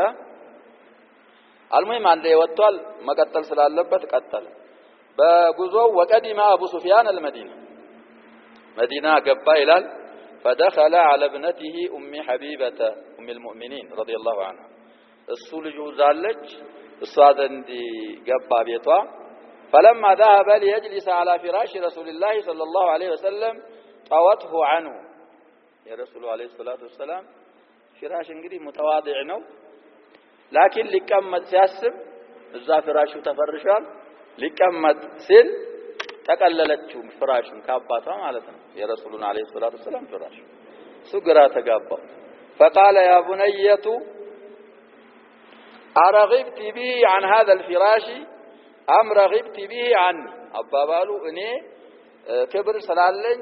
[SPEAKER 1] አልሙሂም አንዴ ወጥቷል። መቀጠል ስላለበት ቀጠለ። በጉዞው ወቀዲማ አቡ ሱፊያን المدينه መዲና ገባ ይላል። فدخل على ابنته ام حبيبه ام المؤمنين رضي الله عنها እሱ ልጁ ዛለች እሷ ዘንድ ገባ ቤቷ። فلما ذهب ليجلس على فراش رسول الله صلى الله عليه وسلم طوته عنه يا رسول الله عليه الصلاه والسلام ፍራሽ እንግዲህ متواضع ነው። ላኪን ሊቀመጥ ሲያስብ እዛ ፍራሹ ተፈርሿል። ሊቀመጥ ሲል ተቀለለችው ፍራሹን ካባቷ ማለት ነው። የረሱሉን አለይሂ ሰላቱ ሰላም ፍራሽ ሱግራ ተጋባው። فقال يا بنية أرغبت به عن هذا الفراش أم رغبت به عني አባባሉ እኔ ክብር ስላለኝ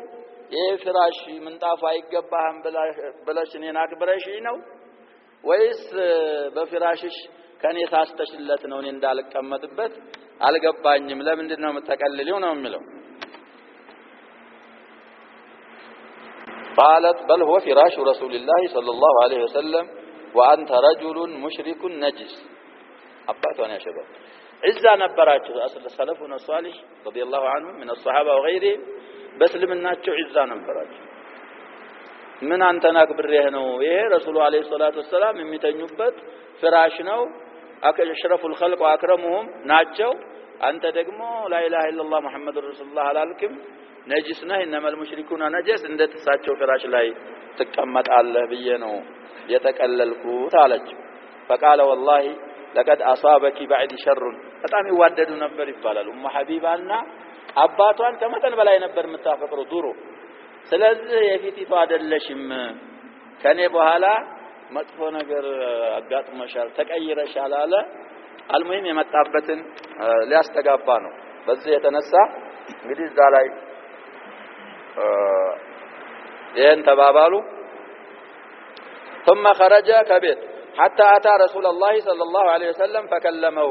[SPEAKER 1] የፍራሽ ምንጣፍ አይገባህም ብለሽ እኔን አክብረሽኝ ነው ወይስ በፍራሽሽ ከኔ ታስተሽለት ነው እኔ እንዳልቀመጥበት አልገባኝም። ለምንድን ነው የምትቀልልው ነው የሚለው። قالت بل هو فراش رسول الله صلى الله عليه وسلم وانت رجل مشرك نجس አባቷን ያሸባው እዛ ነበራቸው አስለ ሰለፉና ሷሊህ رضي الله عنهم من الصحابه وغيرهم በእስልምናቸው እዛ ነበራቸው። ምን አንተና አክብሬህ ነው ይሄ ረሱሉ አለይሂ ሰላቱ ወሰለም የሚተኙበት ፍራሽ ነው። አሽረፉል ኸልቅ ወአክረሙሁም ናቸው። አንተ ደግሞ ላኢላሃ ኢላላህ ሙሐመዱር ረሱሉላህ አላልክም ነጅስ ነህ እነመል ሙሽሪኩና ነጀስ እንደተሳቸው ፍራሽ ላይ ትቀመጣለህ ብዬ ነው የተቀለልኩት አለች። فقال والله لقد اصابك بعد شر በጣም ይዋደዱ ነበር ይባላል። ኡሙ ሐቢባና አባቷን ከመጠን በላይ ነበር የምታፈቅረው ድሮ። ስለዚህ የፊቲቱ አይደለሽም ከኔ በኋላ መጥፎ ነገር አጋጥመሻል ተቀይረሻል አለ። አልሙሂም የመጣበትን ሊያስተጋባ ነው። በዚህ የተነሳ እንግዲህ እዛ ላይ ይሄን ተባባሉ። ثم خرج ከቤት حتى اتى رسول الله صلى الله عليه وسلم فكلمه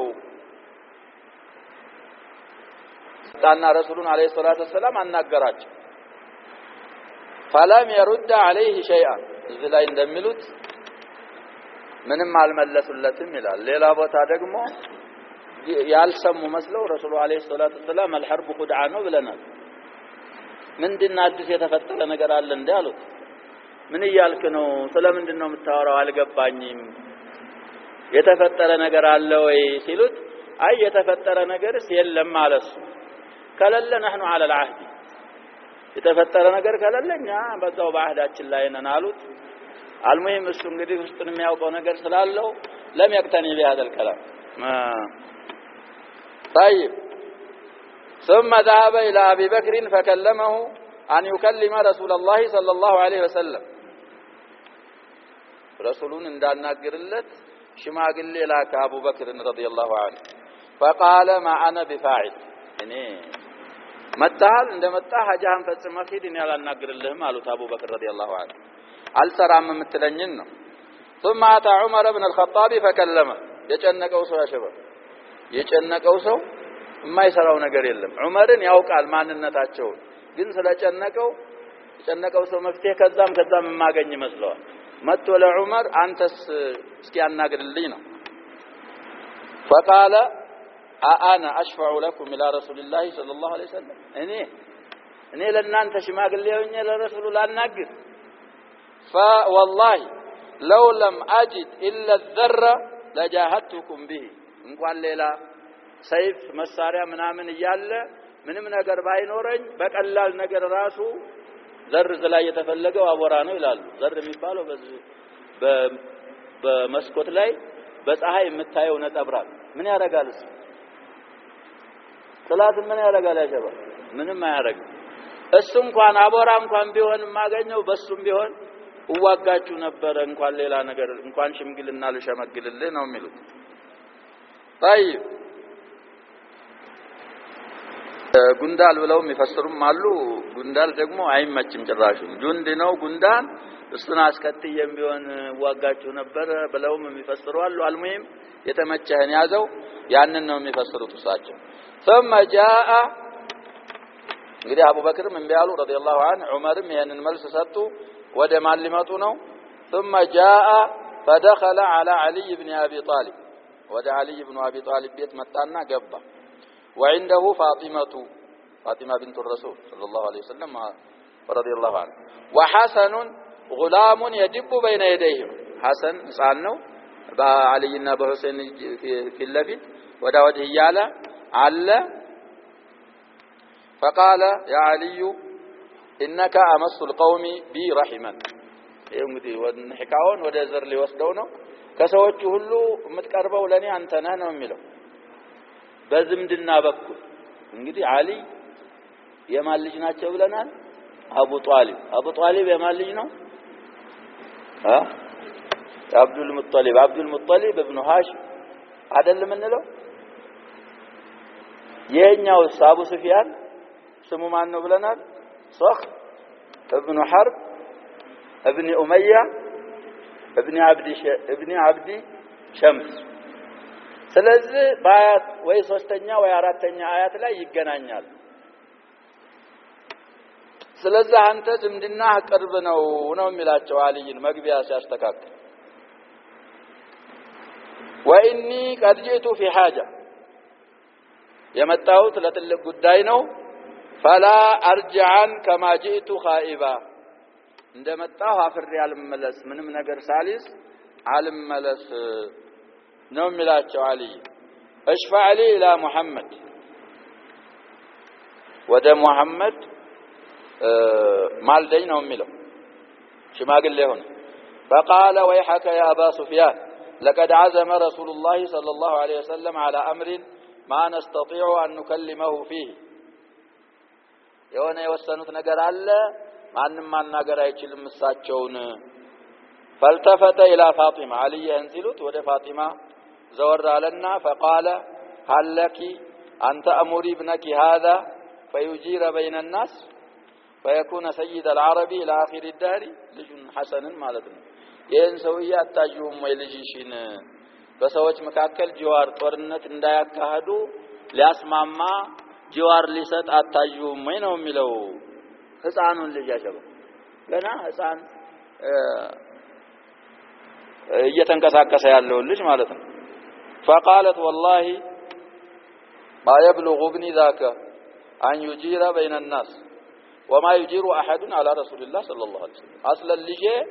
[SPEAKER 1] ታና ረሱሉን አለይሂ ሰላቱ ወሰለም አናገራቸው። فلم يرد عليه شيئا እዚህ ላይ እንደሚሉት ምንም አልመለሱለትም ይላል። ሌላ ቦታ ደግሞ ያልሰሙ መስለው ረሱሉ አለይሂ ሰላቱ ወሰለም الحرب خدعة ነው ብለናል። ምንድነው አዲስ የተፈጠረ ነገር አለ እንዴ አሉት። ምን ይያልክ ነው? ስለምንድን ነው የምታወራው? አልገባኝም። የተፈጠረ ነገር አለ ወይ ሲሉት አይ የተፈጠረ ነገርስ የለም አለሱ። ከለለ نحن على العهد የተፈጠረ ነገር ከለለኛ በዛው በአህዳችን ላይ ነን አሉት አልሙሂም እሱ እንግዲህ ውስጡን የሚያውቀው ነገር ስላለው لم يقتنع بهذا الكلام طيب ثم ذهب إلى أبي بكر فكلمه أن يكلم رسول الله صلى الله عليه وسلم رسولون እንዳናገርለት ሽማግሌ ላከ أبو بكر رضي الله عنه فقال ما أنا بفاعل እኔ መጣል እንደመጣ ሐጃን ፈጽመህ ሂድ እኔ አላናገርልህም አሉት أبو بكر رضي الله عنه አልሰራም የምትለኝን ነው ثم أتى عمر بن الخطاب فكلمه የጨነቀው ሰው ያሸበ የጨነቀው ሰው የማይሰራው ነገር የለም ዑመርን ያውቃል ማንነታቸው ግን ስለጨነቀው የጨነቀው ሰው መፍትሄ ከዛም የማገኝ መስለዋል መጥቶ ለዑመር አንተስ እስኪ ያናግርልኝ ነው فقال انا اشفع لكم الى رسول الله صلى الله عليه وسلم እኔ ለእናንተ ሽማግሌ ሆኜ ለረሱሉ ላናግር فوالله لو لم اجد الا الذره لجاهدتكم به እንኳን ሌላ ሰይፍ መሳሪያ ምናምን ይያለ ምንም ነገር ባይኖርኝ በቀላል ነገር ራሱ ዘርዝ ላይ የተፈለገው አቦራ ነው ይላሉ ዘር የሚባለው በመስኮት ላይ በፀሐይ የምታየው ነጠብራቅ ምን ያረጋል እሱ ጥላት ምን ያረጋል ያሸባ ምንም አያረግ እሱ እንኳን አቦራ እንኳን ቢሆን ማገኘው በሱም ቢሆን እዋጋችሁ ነበር እንኳን ሌላ ነገር እንኳን ሽምግልና ልሸመግልልህ ነው የሚሉት طيب ጉንዳል ብለው የሚፈስሩም አሉ ጉንዳል ደግሞ አይመችም ጭራሽ ጁንድ ነው ጉንዳን እሱን አስከትየም ቢሆን ዋጋችሁ ነበር ብለውም የሚፈስሩ አሉ አልሙሂም የተመቸህን ያዘው ያንን ነው የሚፈስሩት እሳቸው ثم جاء እንግዲህ አቡበክር ምን ቢያሉ ረዲየላሁ ዐንሁ ዑመርም ይሄንን መልስ ሰጡ ወደ ማን ሊመጡ ነው ثم جاء فدخل على علي بن ابي طالب ወደ علي بن ابي طالب ቤት መጣና ገባ وعنده فاطمة بنت الرسول صلى الله عليه وسلم رضي الله عنه وحسن غلام يدب بين يديهم حسن ሕፃን ነው በአሊና በሁሴን ፊት ለፊት ወደ ወዲህ ያለ አለ فقال يا علي انك امس القوم بي رحما እንግዲህ ወንህካውን ወደ ዘር ሊወስደው ነው ከሰዎቹ ሁሉ የምትቀርበው ለኔ አንተ ነህ ነው የሚለው በዝምድና በኩል እንግዲህ አሊ የማን ልጅ ናቸው ብለናል አቡ ጧሊብ የማን ልጅ ነው አብዱል ሙጠሊብ ኢብኑ ሃሽም አይደለም እንለው የኛው አቡ ሱፊያን ስሙ ማን ነው ብለናል ሶኽ ኢብኑ ሐርብ ኢብኑ ኡመያ ኢብኑ አብዲ ሸምስ ስለዚህ በአያት ወይ ሶስተኛ ወይ አራተኛ አያት ላይ ይገናኛል ስለዚህ አንተ ዝምድና ቅርብ ነው የሚላቸው አሊን መግቢያ ሲያስተካክል ወኢኒ قد جئت في حاجه የመጣሁት ለትልቅ ጉዳይ ነው فلا ارجعن كما جئت خائبا እንደመጣሁ አፍሬ አልመለስ ምንም ነገር ሳሊስ አልመለስ ነው የሚላቸው አሊ اشفع لي الى محمد ወደ ሙሐመድ ማልደኝ ነው የሚለው ሽማግሌ ሆነ فقال ويحك يا ابا سفيان لقد عزم رسول الله صلى الله عليه وسلم على امر ما نستطيع ان نكلمه فيه የሆነ የወሰኑት ነገር አለ ማንንም ማናገር አይችልም እሳቸውን فالتفت الى فاطمه علي انزلت ወደ ፋጢማ زور علينا فقال هل لك أن تأمري ابنك هذا فيجير بين الناس فيكون سيد العرب إلى آخر الدهر لجن حسن مالتنا ينسوي أتاجهم ويلجيشين بسوج مكاكل جوار طورنت اندايا كهدو لأسماما جوار لست أتاجهم وينهم ملو حسان لجاشبه لنا حسان يتنكساكس يالله لج مالتنا فقالت والله ما يبلغ ابني ذاك أن يجير بين الناس وما يجير أحد على رسول الله صلى الله عليه وسلم أصلا اللي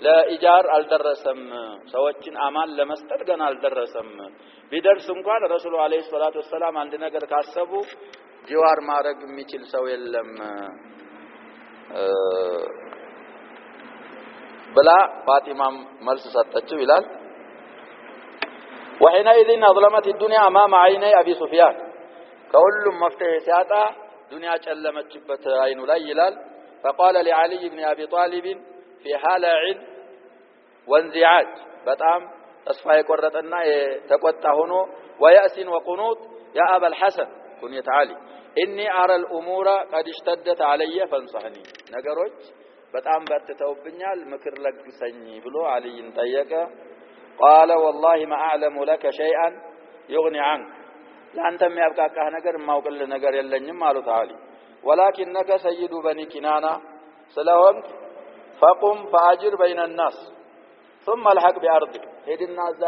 [SPEAKER 1] لا إجار الدرسم سوتشن أمان لمسترجن الدرسم بدرسم قال رسول عليه الصلاة والسلام عندنا قد كسبوا ጂዋር ማድረግ የሚችል ሰው የለም ብላ ፋጢማም መልስ ሰጠችው ይላል። وحينئذ أظلمت الدنيا أمام عيني أبي سفيان كل مفتاح سياتا دنيا ጨለመችበት አይኑ ላይ ይላል። فقال لعلي بن أبي طالب في هلع وانزعاج በጣም ተስፋ የቆረጠና የተቆጣ ሆኖ ويأس وقنوط يا أبا الحسن كنية علي إني أرى الأمور قد اشتدت علي فانصحني ነገሮች በጣም በርትተውብኛል ምክር ለግሰኝ ብሎ አልይን ጠየቀ። قال والله ما أعلم لك شيئا يغني عنك لأنت የሚያብቃቃህ ነገር ማውቅልህ ነገር የለኝም አሉት አሊ። ولكنك سيد بني كنانة ስለሆንክ فقم فأجر بين الناس ثم الحق بأرضك ሄድና እዛ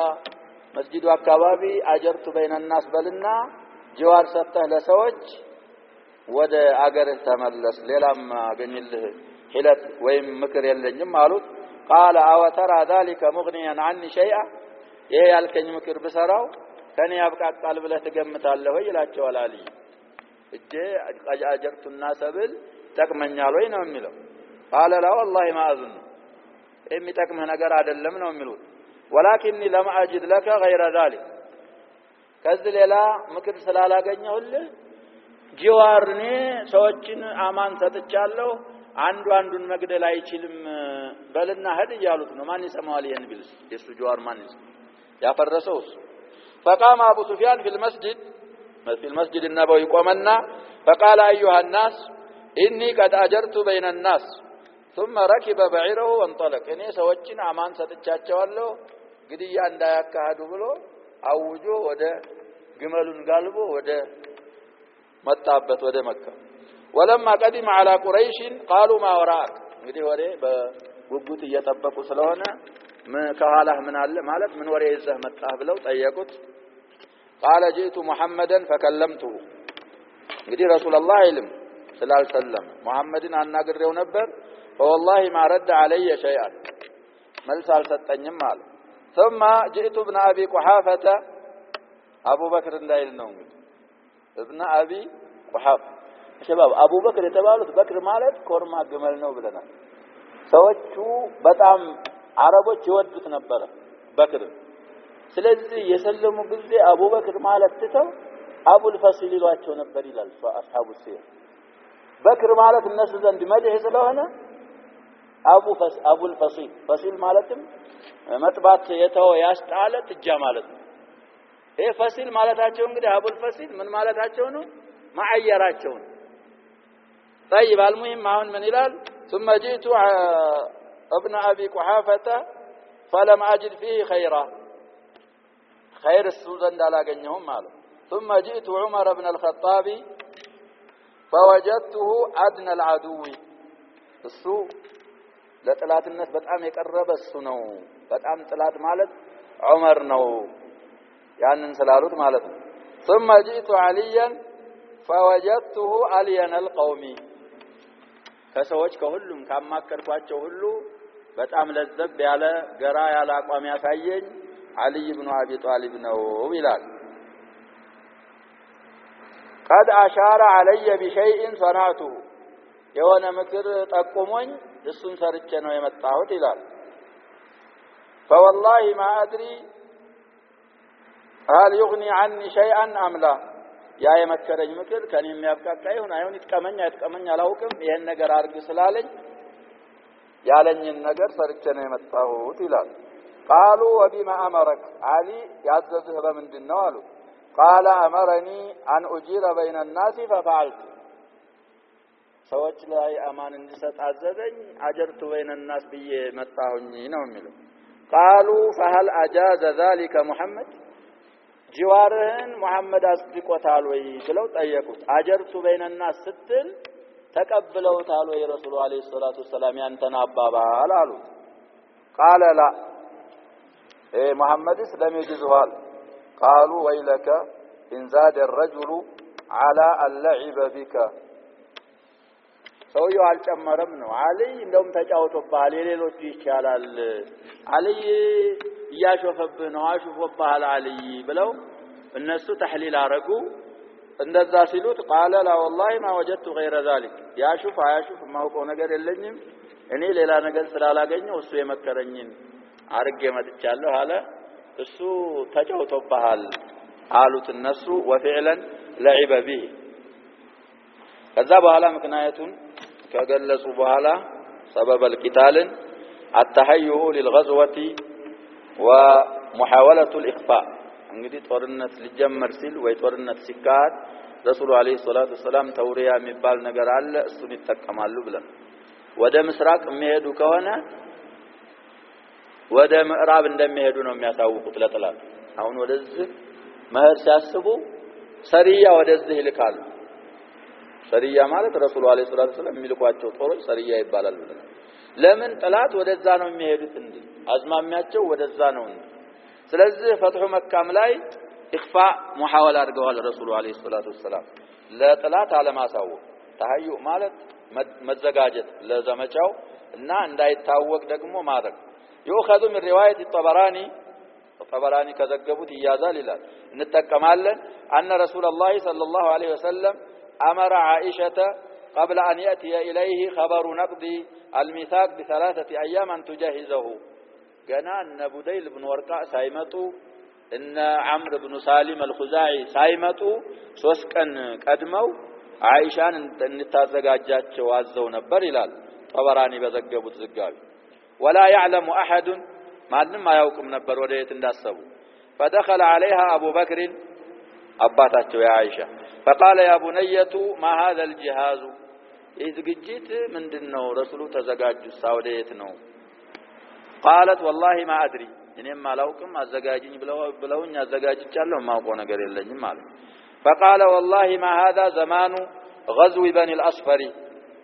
[SPEAKER 1] መስጂዱ አካባቢ አጀርቱ بين الناس በልና ጅዋር ሰጥተህ ለሰዎች ወደ አገርህ ተመለስ ሌላም አገኝልህ ሂለት ወይም ምክር የለኝም አሉት። قال أو ترى ذلك مغنيا عني شيئا ይሄ ያልከኝ ምክር ብሰራው ከኔ ያብቃቃል ብለህ ትገምታለህ ወይ ይላቸዋል አሊ። እጄ አጀርቱ الناس ብል ጠቅመኛል ወይ ነው የሚለው። قال لا والله ما أظن የሚጠቅምህ ነገር አይደለም ነው የሚሉት። ولكني لم أجد لك غير ذلك ከዚህ ሌላ ምክር ስላላገኘሁልህ ጂዋርኔ ሰዎችን አማን ሰጥቻለሁ አንዱን መግደል አይችልም በልና ሄድ ይያሉት ነው። ማን ይሰማዋል ይሄን ቢልስ የሱ ጂዋር ማን ያፈረሰውስ? فقام ابو سفيان في المسجد النبوي قمنا فقال ايها الناس اني قد اجرت بين الناس ثم ركب بعيره وانطلق እኔ ሰዎችን አማን ሰጥቻቸዋለሁ ግድያ እንዳያካሂዱ ብሎ አውጆ ወደ ግመሉን ጋልቦ ወደ መጣበት ወደ መካ። ولما قدم على قريش قالوا ما وراءك እንግዲህ ወሬ በጉጉት እየጠበቁ ስለሆነ ከኋላህ ምን አለ ማለት ምን ወሬ ይዘህ መጣህ ብለው ጠየቁት። قال جئت محمدا فكلمته እንግዲህ ረሱላህ ኢልም ስላልሰለም መሐመድን አናግሬው ነበር። فوالله ما رد علي شيئا መልስ አልሰጠኝም አለ። ثم جئت ابن ابي قحافه ابو بكر እንዳይል ነው እንግዲህ ابن ابي قحافه شباب ابو بكر የተባሉት በክር ማለት ኮርማ ግመል ነው ብለናል። ሰዎቹ በጣም አረቦች ይወዱት ነበር በክር። ስለዚህ የሰለሙ ጊዜ አቡበክር ማለት ተው አቡል ፈሲል ይሏቸው ነበር ይላል አስሐቡ ሲር። በክር ማለት እነሱ ዘንድ መድህ ስለሆነ አቡል ፈሲል ፈሲል ማለትም መጥባት የተው ያስጣለ ጥጃ ማለት ነው። ይሄ ፈሲል ማለታቸው እንግዲህ አቡል ፈሲል ምን ማለታቸው ነው? ማዕየራቸው ነው። طيب المهم አሁን ምን ይላል? ثم جئت ابن ابي قحافه فلم اجد فيه خيرا خير السوزن እንዳላገኘሁም አለ። ثم جئت عمر بن الخطاب فوجدته ادنى العدو እሱ ለጥላትነት በጣም የቀረበ እሱ ነው። በጣም ጥላት ማለት ዑመር ነው ያንን ስላሉት ማለት ነው። ثم جئت عليا فوجدته الين القوم ከሰዎች ከሁሉም ካማከርኳቸው ሁሉ በጣም ለዘብ ያለ ገራ ያለ አቋም ያሳየኝ علي بن ابي طالب ነው ይላል። قد اشار علي بشيء صنعته የሆነ ምክር ጠቁሞኝ እሱን ሰርቼ ነው የመጣሁት ይላል። فوالله ما ادري هل يغني عني شيئا ام لا ያ የመከረኝ ምክር ከኔ የሚያብቃቃ ይሁን አይሁን ይጥቀመኝ አላውቅም። ይሄን ነገር አርግ ስላለኝ ያለኝን ነገር ሰርቼ ነው የመጣሁት ይላል። قالوا وبما امرك علي ያዘዝህ በምንድነው አሉ። قال امرني ان اجير بين الناس ففعلت ሰዎች ላይ አማን እንድሰጥ አዘዘኝ አጀርቱ بين الناس ብዬ መጣሁኝ ነው የሚለው። قالوا فهل اجاز ذلك محمد ጂዋርህን መሐመድ አስድቆታል ወይ ብለው ጠየቁት። አጀርቱ بين الناس ስትል ተቀብለውታል ወይ ረሱሉ አለይሂ ሰላቱ ሰላም ያንተን አባባል አሉት። قال لا محمد لم يجزه. قالوا ويلك إن زاد الرجل على اللعب بك ሰውየው አልጨመረም ነው። አልይ እንደውም ተጫውቶብሃል የሌሎቹ ይቻላል አልይ እያሾፈብህ ነው አሽፎብሃል አልይ ብለው እነሱ ተህሊል አረጉ። እንደዛ ሲሉት ቃለ ላ ወላሂ ማ ወጀድቱ ገይረ ዛሊክ ያሹፍ አያሹፍ ማውቀው ነገር የለኝም እኔ ሌላ ነገር ስላላገኘው እሱ የመከረኝን አርጌ መጥቻለሁ አለ እሱ ተጫውቶብሃል አሉት እነሱ ወፊዕለን ለዒበ ቢሂ ከዛ በኋላ ምክንያቱን ከገለጹ በኋላ ሰበብ القتال التهيؤ للغزوة ومحاولة الإخفاء እንግዲህ ጦርነት ሊጀመር ሲል ወይ ጦርነት ሲካሄድ ረሱሉ አለይሂ ሰላቱ ሰላም ተውሪያ የሚባል ነገር አለ እሱን ይተከማሉ ብለን ወደ ምስራቅ የሚሄዱ ከሆነ ወደ ምዕራብ እንደሚሄዱ ነው የሚያሳውቁት ለጠላት አሁን ወደዚህ መሄድ ሲያስቡ ሰሪያ ወደዚህ ይልካሉ ሰሪያ ማለት ረሱሉ አለይሂ ሰላቱ ሰላም የሚልኳቸው ጦሮች ሰሪያ ይባላል ብለን ለምን ጠላት ወደዛ ነው የሚሄዱት እንዴ አዝማሚያቸው ወደዛ ነው እንዴ ስለዚህ ፈትሁ መካም ላይ ኢኽፋ ሙሐወላ አድርገዋል ረሱሉ አለይሂ ሰላቱ ሰላም ለጠላት አለማሳወቅ ተሐዩ ማለት መዘጋጀት ለዘመቻው እና እንዳይታወቅ ደግሞ ማድረግ يؤخذ من رواية الطبراني كذبت إيازال الله نتكمالا أن رسول الله صلى الله عليه وسلم أمر عائشة قبل أن يأتي إليه خبر نقض الميثاق ب3 أيام أن تجهزه قنا أن بديل بن ورقاء سايمتو إن عمرو بن سالم الخزاعي سايمتو سوسكن قدمو عائشة نتازقاجات وازو نبر إلال طبراني بزقبت زقابي ولا يعلم أحد ما ما يوكم نبر وديت انداسبو فدخل عليها أبو بكر أباتته يا عائشة فقال يا بنية ما هذا الجهاز إذ جيت من دنو رسول تزقاج الساوديتنو قالت والله ما أدري إنما لوكم الزقاجين بلون الزقاجين ما أقول قريل لهم مال فقال والله ما هذا زمان غزو بني الأصفر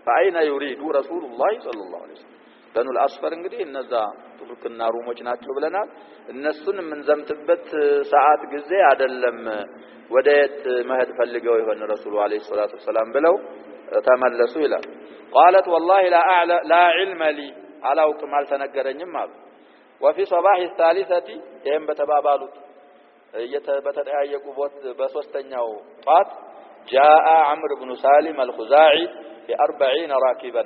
[SPEAKER 1] فأين يريد رسول الله صلى الله عليه وسلم بنو الأصفر እንግዲህ እነዛ ቱርክና ሩሞች ናቸው ብለናል እነሱን ምን ዘምትበት ሰዓት ጊዜ አይደለም ወደየት መሄድ ፈልገው ይሆን ረሱሉ አለይሂ ሰላቱ ሰላም ብለው ተመለሱ ይላል قالت والله لا علم لي አላውቅም አልተነገረኝም አሉ وفي صباح الثالثة ይሄም በተባባሉት በተጠያየቁ በሶስተኛው ጧት جاء عمرو بن سالم الخزاعي ب40 راكبا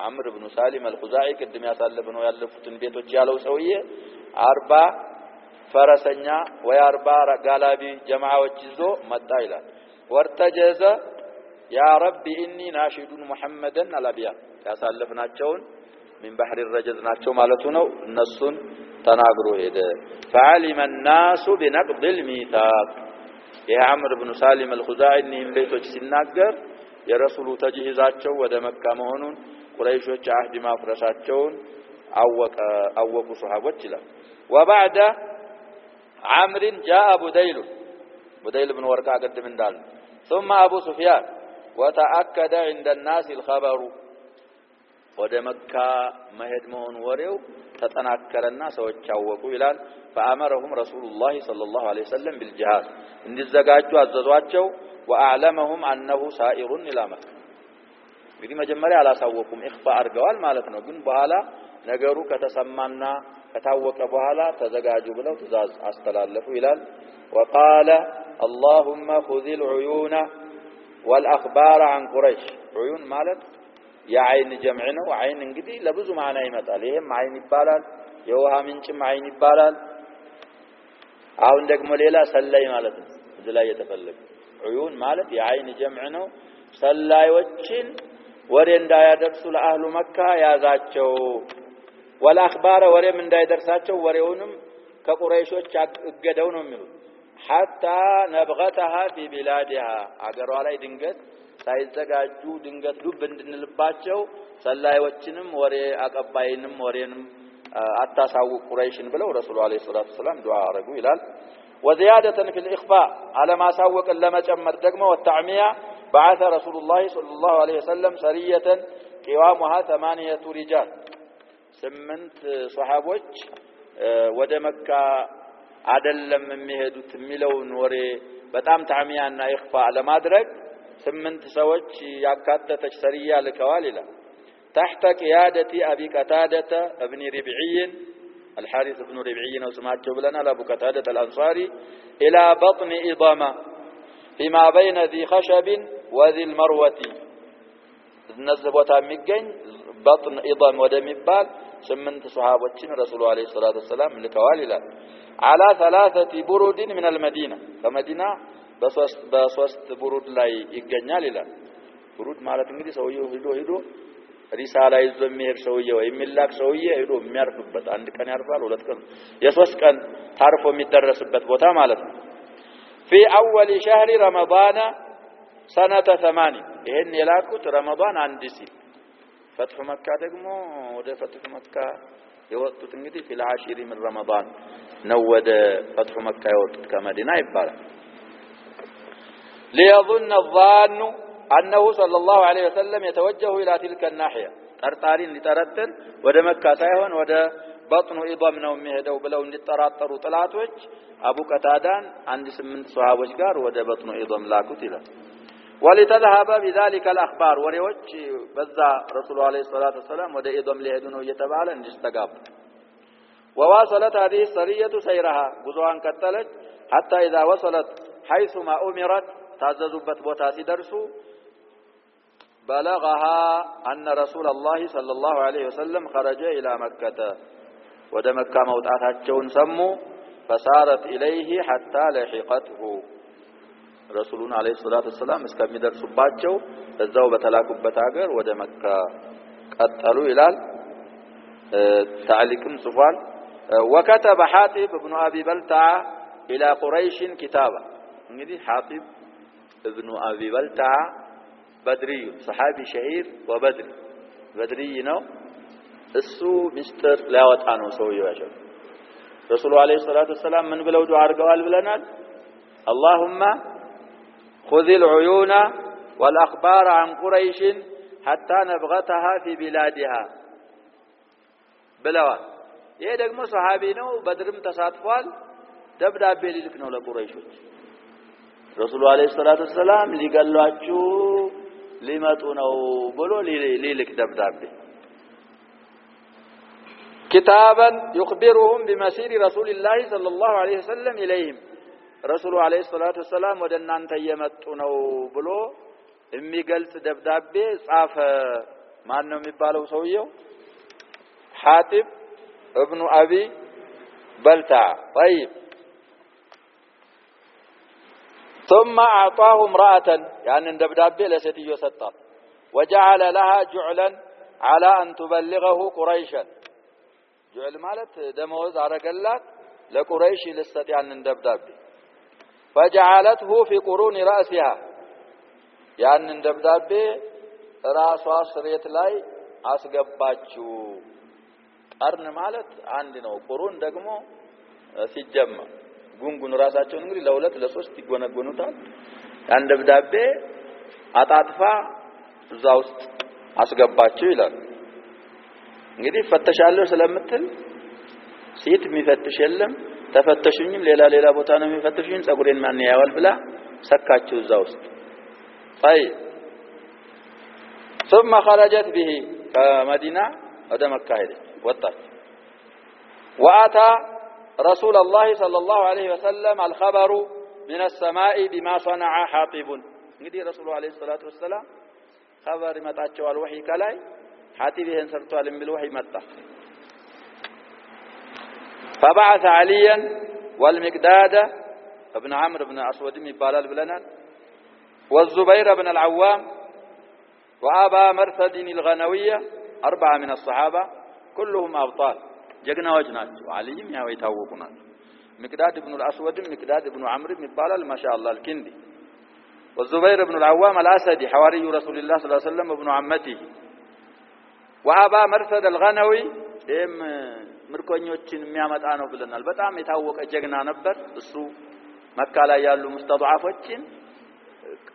[SPEAKER 1] عمرو بن سالم الخزاعي قدم ያሳለፈው ያለፉትን ቤቶች ያለው ሰውዬ 40 ፈረሰኛ ወይ 40 ጋላቢ ጀማዓዎች ይዞ መጣ ይላል ወርተጀዘ ያ ረቢ ኢኒ ናሺዱን ሙሐመድን አላቢያ ያሳለፍናቸውን من بحر الرجز ናቸው ማለቱ ነው እነሱን ተናግሮ ሄደ فعلم الناس بنقض الميثاق يا عمرو بن سالم الخزاعي እነዚህን ቤቶች ሲናገር የረሱሉ ተጅሂዛቸው ወደ መካ መሆኑን ቁረይሾች አህድ ማፍረሳቸውን አወቁ ሱሐቦች ይላል وبعد عمرو جاء بديل بن ورقاء قدم እንዳል ثم ابو سفيان وتاكد عند الناس الخبر ወደ መካ መሄድ መሆኑ ወሬው ተጠናከረና ሰዎች አወቁ ይላል فامرهم رسول الله صلى الله عليه وسلم بالجهاد እንዲዘጋጁ አዘዟቸው واعلمهم انه سائر الى مكه እንግዲህ መጀመሪያ አላሳወቁም ኢኽፋ አድርገዋል ማለት ነው ግን በኋላ ነገሩ ከተሰማና ከታወቀ በኋላ ተዘጋጁ ብለው ትእዛዝ አስተላለፉ ይላል وقال اللهم خذ العيون والاخبار عن قريش عيون ማለት የአይን ጀምዕ ነው አይን እንግዲህ ለብዙ ማዕና ይመጣል ይሄም አይን ይባላል የውሃ ምንጭም አይን ይባላል አሁን ደግሞ ሌላ ሰላይ ማለት ነው እዚህ ላይ የተፈለገ عيون ማለት የአይን ጀምዕ ነው ሰላዮችን ወሬ እንዳያደርሱ ለአህሉ መካ ያዛቸው ወላኽባረ ወሬም እንዳይደርሳቸው ወሬውንም ከቁረይሾች እገደው ነው የሚሉት حتى نبغتها في بلادها አገሯ ላይ ድንገት ሳይዘጋጁ ድንገት ዱብ እንድንልባቸው ሰላዮችንም ወሬ አቀባይንም ወሬንም አታሳውቁ ቁረይሽን ብለው ረሱሉ አለይሂ ሰላቱ ሰላም ዱዓ አረጉ ይላል وزيادة في الإخفاء على ما سوق لما جمر دقمه والتعمية بعث رسول الله صلى الله عليه وسلم سرية قوامها 8 رجال 8 صحابوች ወደ መካ አይደለም የሚሄዱት የሚለውን ወሬ በጣም ታሚያና ኢኽፋ ለማድረግ 8 ሰዎች ያካተተች ሰሪያ ልከዋል ይላል تحت قيادة أبي قتادة ابن ربعي الحارث بن ربعي ነው ስማቸው ብለናል አቡ قتادة الأنصاري إلى بطن إضامة فيما بين ذي خشب وذي المروة እነዚህ ቦታ የሚገኝ በጥን ኢዳም ወደሚባል 8 ሱሐቦችን ረሱሉ አለይሂ ሰላቱ ወሰለም ልከዋል ይላል على 3 برود من المدينة ከመዲና በሶስት ቡሩድ ላይ ይገኛል ይላል ቡሩድ ማለት እንግዲህ ሰውየው ሄዶ ሪሳላ ይዞ የሚሄድ ሰውየው የሚላክ ሰውዬ ሄዶ የሚያርፍበት አንድ ቀን ያርፋል ሁለት ቀን የሶስት ቀን ታርፎ የሚደረስበት ቦታ ማለት ነው في اول شهر رمضان سنة 8 ይሄን የላኩት ረመዳን አንድ ሲል ፈትሁ መካ ደግሞ ወደ ፈትሁ መካ የወጡት እንግዲህ في العاشر من رمضان ነው ወደ ፈትሁ መካ የወጡት ከመዲና ይባላል ليظن الظان أنه صلى الله عليه وسلم يتوجه إلى تلك الناحية طرطارين لترتل ወደ መካ ሳይሆን ወደ በጥኑ ኢዳም ነው የሚሄደው ብለው እንዲጠራጠሩ ጥላቶች አቡ ቀታዳን አንድ 8 ሱሐቦች ጋር ወደ በጥኑ ኢዳም ላኩት ይላል ولتذهب بذلك الأخبار ወሬዎች በዛ ረሱሉ አለይሂ ሰላቱ ወሰለም ወደ ኢዳም ሊሄዱ ነው እየተባለ እንዲስተጋቡ وواصلت هذه السرية سيرها ጉዞዋን ቀጠለች حتى إذا وصلت حيث ما أمرت ታዘዙበት ቦታ ሲደርሱ بلغها أن رسول الله صلى الله عليه وسلم خرج إلى مكة ወደ መካ መውጣታቸውን ሰሙ فسارت إليه حتى لحقته رسولنا عليه الصلاة والسلام እስከሚደርሱባቸው እዛው በተላኩበት ሀገር ወደ መካ ቀጠሉ ይላል تعليقም ጽፏል وكتب حاتب ابن أبي بلتعة إلى قريش كتابا እንግዲህ حاتب ابن أبي بلتعة بدري صحابي شهير بدري ነው እሱ ሚስጥር ሊያወጣ ነው ሰውየው ያለው ረሱሉ አለይሂ ሰላቱ ወሰለም ምን ብለው ዱዓ አድርገዋል ብለናል اللهم خذ العيون والأخبار عن قريش حتى نبغتها في بلادها ብለዋል ይሄ ደግሞ ሰሃቢ ነው በድርም ተሳትፏል ደብዳቤ ሊልክ ነው ለቁረይሾች ረሱሉ አለይሂ ሰላቱ ወሰለም ሊገሏችሁ ሊመጡ ነው ብሎ ሊልክ ደብዳቤ كتابا يخبرهم بمسير رسول الله صلى الله عليه وسلم إليهم رسول عليه الصلاة والسلام ودنانت እየመጡ ነው ብሎ የሚገልጽ ደብዳቤ ጻፈ ማን ነው የሚባለው ሰውየው حاتب ابن أبي بلتعة طيب ثم أعطاه امرأة يعني دبدابة لستيو سطر وجعل لها جعلا على أن تبلغه قريشا جعل مالت دموز عرقلات لقريش لستطيع أن دبدابة فجعلته في قرون رأسها يعني دبدابة رأسها سريت لاي أسقباتشو قرن مالت عندنا قرون دقمو ሲጀመ ጉንጉን ራሳቸውን እንግዲህ ለሁለት ለሶስት ይጎነጎኑታል ያን ደብዳቤ አጣጥፋ እዛ ውስጥ አስገባቸው ይላል እንግዲህ ፈተሻለሁ ስለምትል ሴት የሚፈትሽ የለም ተፈተሹኝም ሌላ ቦታ ነው የሚፈትሹኝ ጸጉሬን ማን ያያዋል ብላ ሰካቸው እዛ ውስጥ طيب ثم خرجت به ከመዲና ወደ መካ ሄደች ወጣች واتى رسول الله صلى الله عليه وسلم الخبر من السماء بما صنع حاطب እንግዲህ ረሱሉ አለይሂ ሰላቱ ወሰለም خبر ይመጣቸዋል ወህይ ከላይ حاطب ይሄን ሰርቷል የሚል ወህይ መጣ فبعث عليا والمقداد ابن عمرو بن اسود ይባላል ብለናል والزبير بن العوام وابا مرثد الغنويه 4 من الصحابه كلهم ابطال ጀግናዎች ናቸው አሊም ያው የታወቁ ናቸው مقداد ابن الاسود مقداد ابن عمرو ይባላል ማሻአላህ الكندي والزبير بن العوام الاسدي حواري رسول الله صلى الله عليه وسلم ابن عمته وابا مرثد الغنوي ደም ምርኮኞችን የሚያመጣ ነው ብለናል በጣም የታወቀ ጀግና ነበር እሱ መካ ላይ ያሉ ሙስተضعፎችን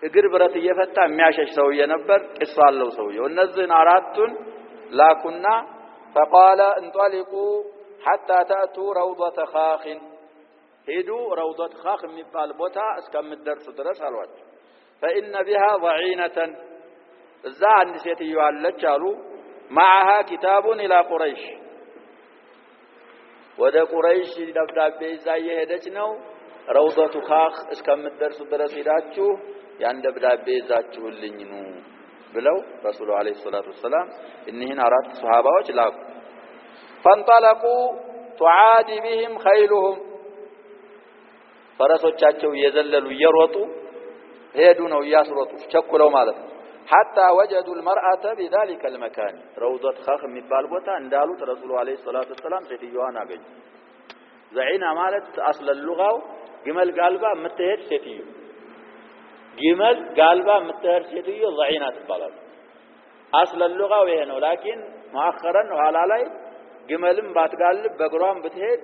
[SPEAKER 1] እግር ብረት እየፈታ የሚያሸሽ ሰውዬ ነበር ቂሳለው ሰውዬው እነዚህን አራቱን ላኩና فقال انطلقوا حتى تأتوا روضة خاخ هدوا روضة خاخ የሚባል ቦታ እስከምትደርሱ ድረስ አሏቸው فإن بها ضعينة እዛ አንድ ሴትዮ አለች አሉ معها كتاب إلى قريش ወደ ቁረይሽ ደብዳቤ ይዛ እየሄደች ነው ረውደቱ ካኽ እስከምትደርሱ ድረስ ሄዳችሁ ያን ደብዳቤ ይዛችሁልኝ ኑ ብለው ረሱሉ አለይሂ ሰላቱ ወሰላም እነዚህን አራት ሱሐባዎች ላኩ። ፈንጠለቁ ቱዓዲ ቢሂም ኸይሉሁም ፈረሶቻቸው እየዘለሉ እየሮጡ ሄዱ ነው እያስሮጡ ቸኩለው ማለት ነው። ሐታ ወጀዱ المرأة بذلك المكان ረውደት ካኽ የሚባል ቦታ እንዳሉት ረሱሉ አለይሂ ሰላቱ ወሰላም ሴትዮዋን አገኙ። ዘዒና ማለት አስለ ሉጋው ግመል ጋልባ የምትሄድ ሴትዮ ግመል ጋልባ የምትሄድ ሴትዮ ዘዒና ትባላለች። አስለ ሉጋው ይሄ ነው። ላኪን ማአኸረን ኋላ ላይ ግመልም ባትጋልብ በእግሯም ብትሄድ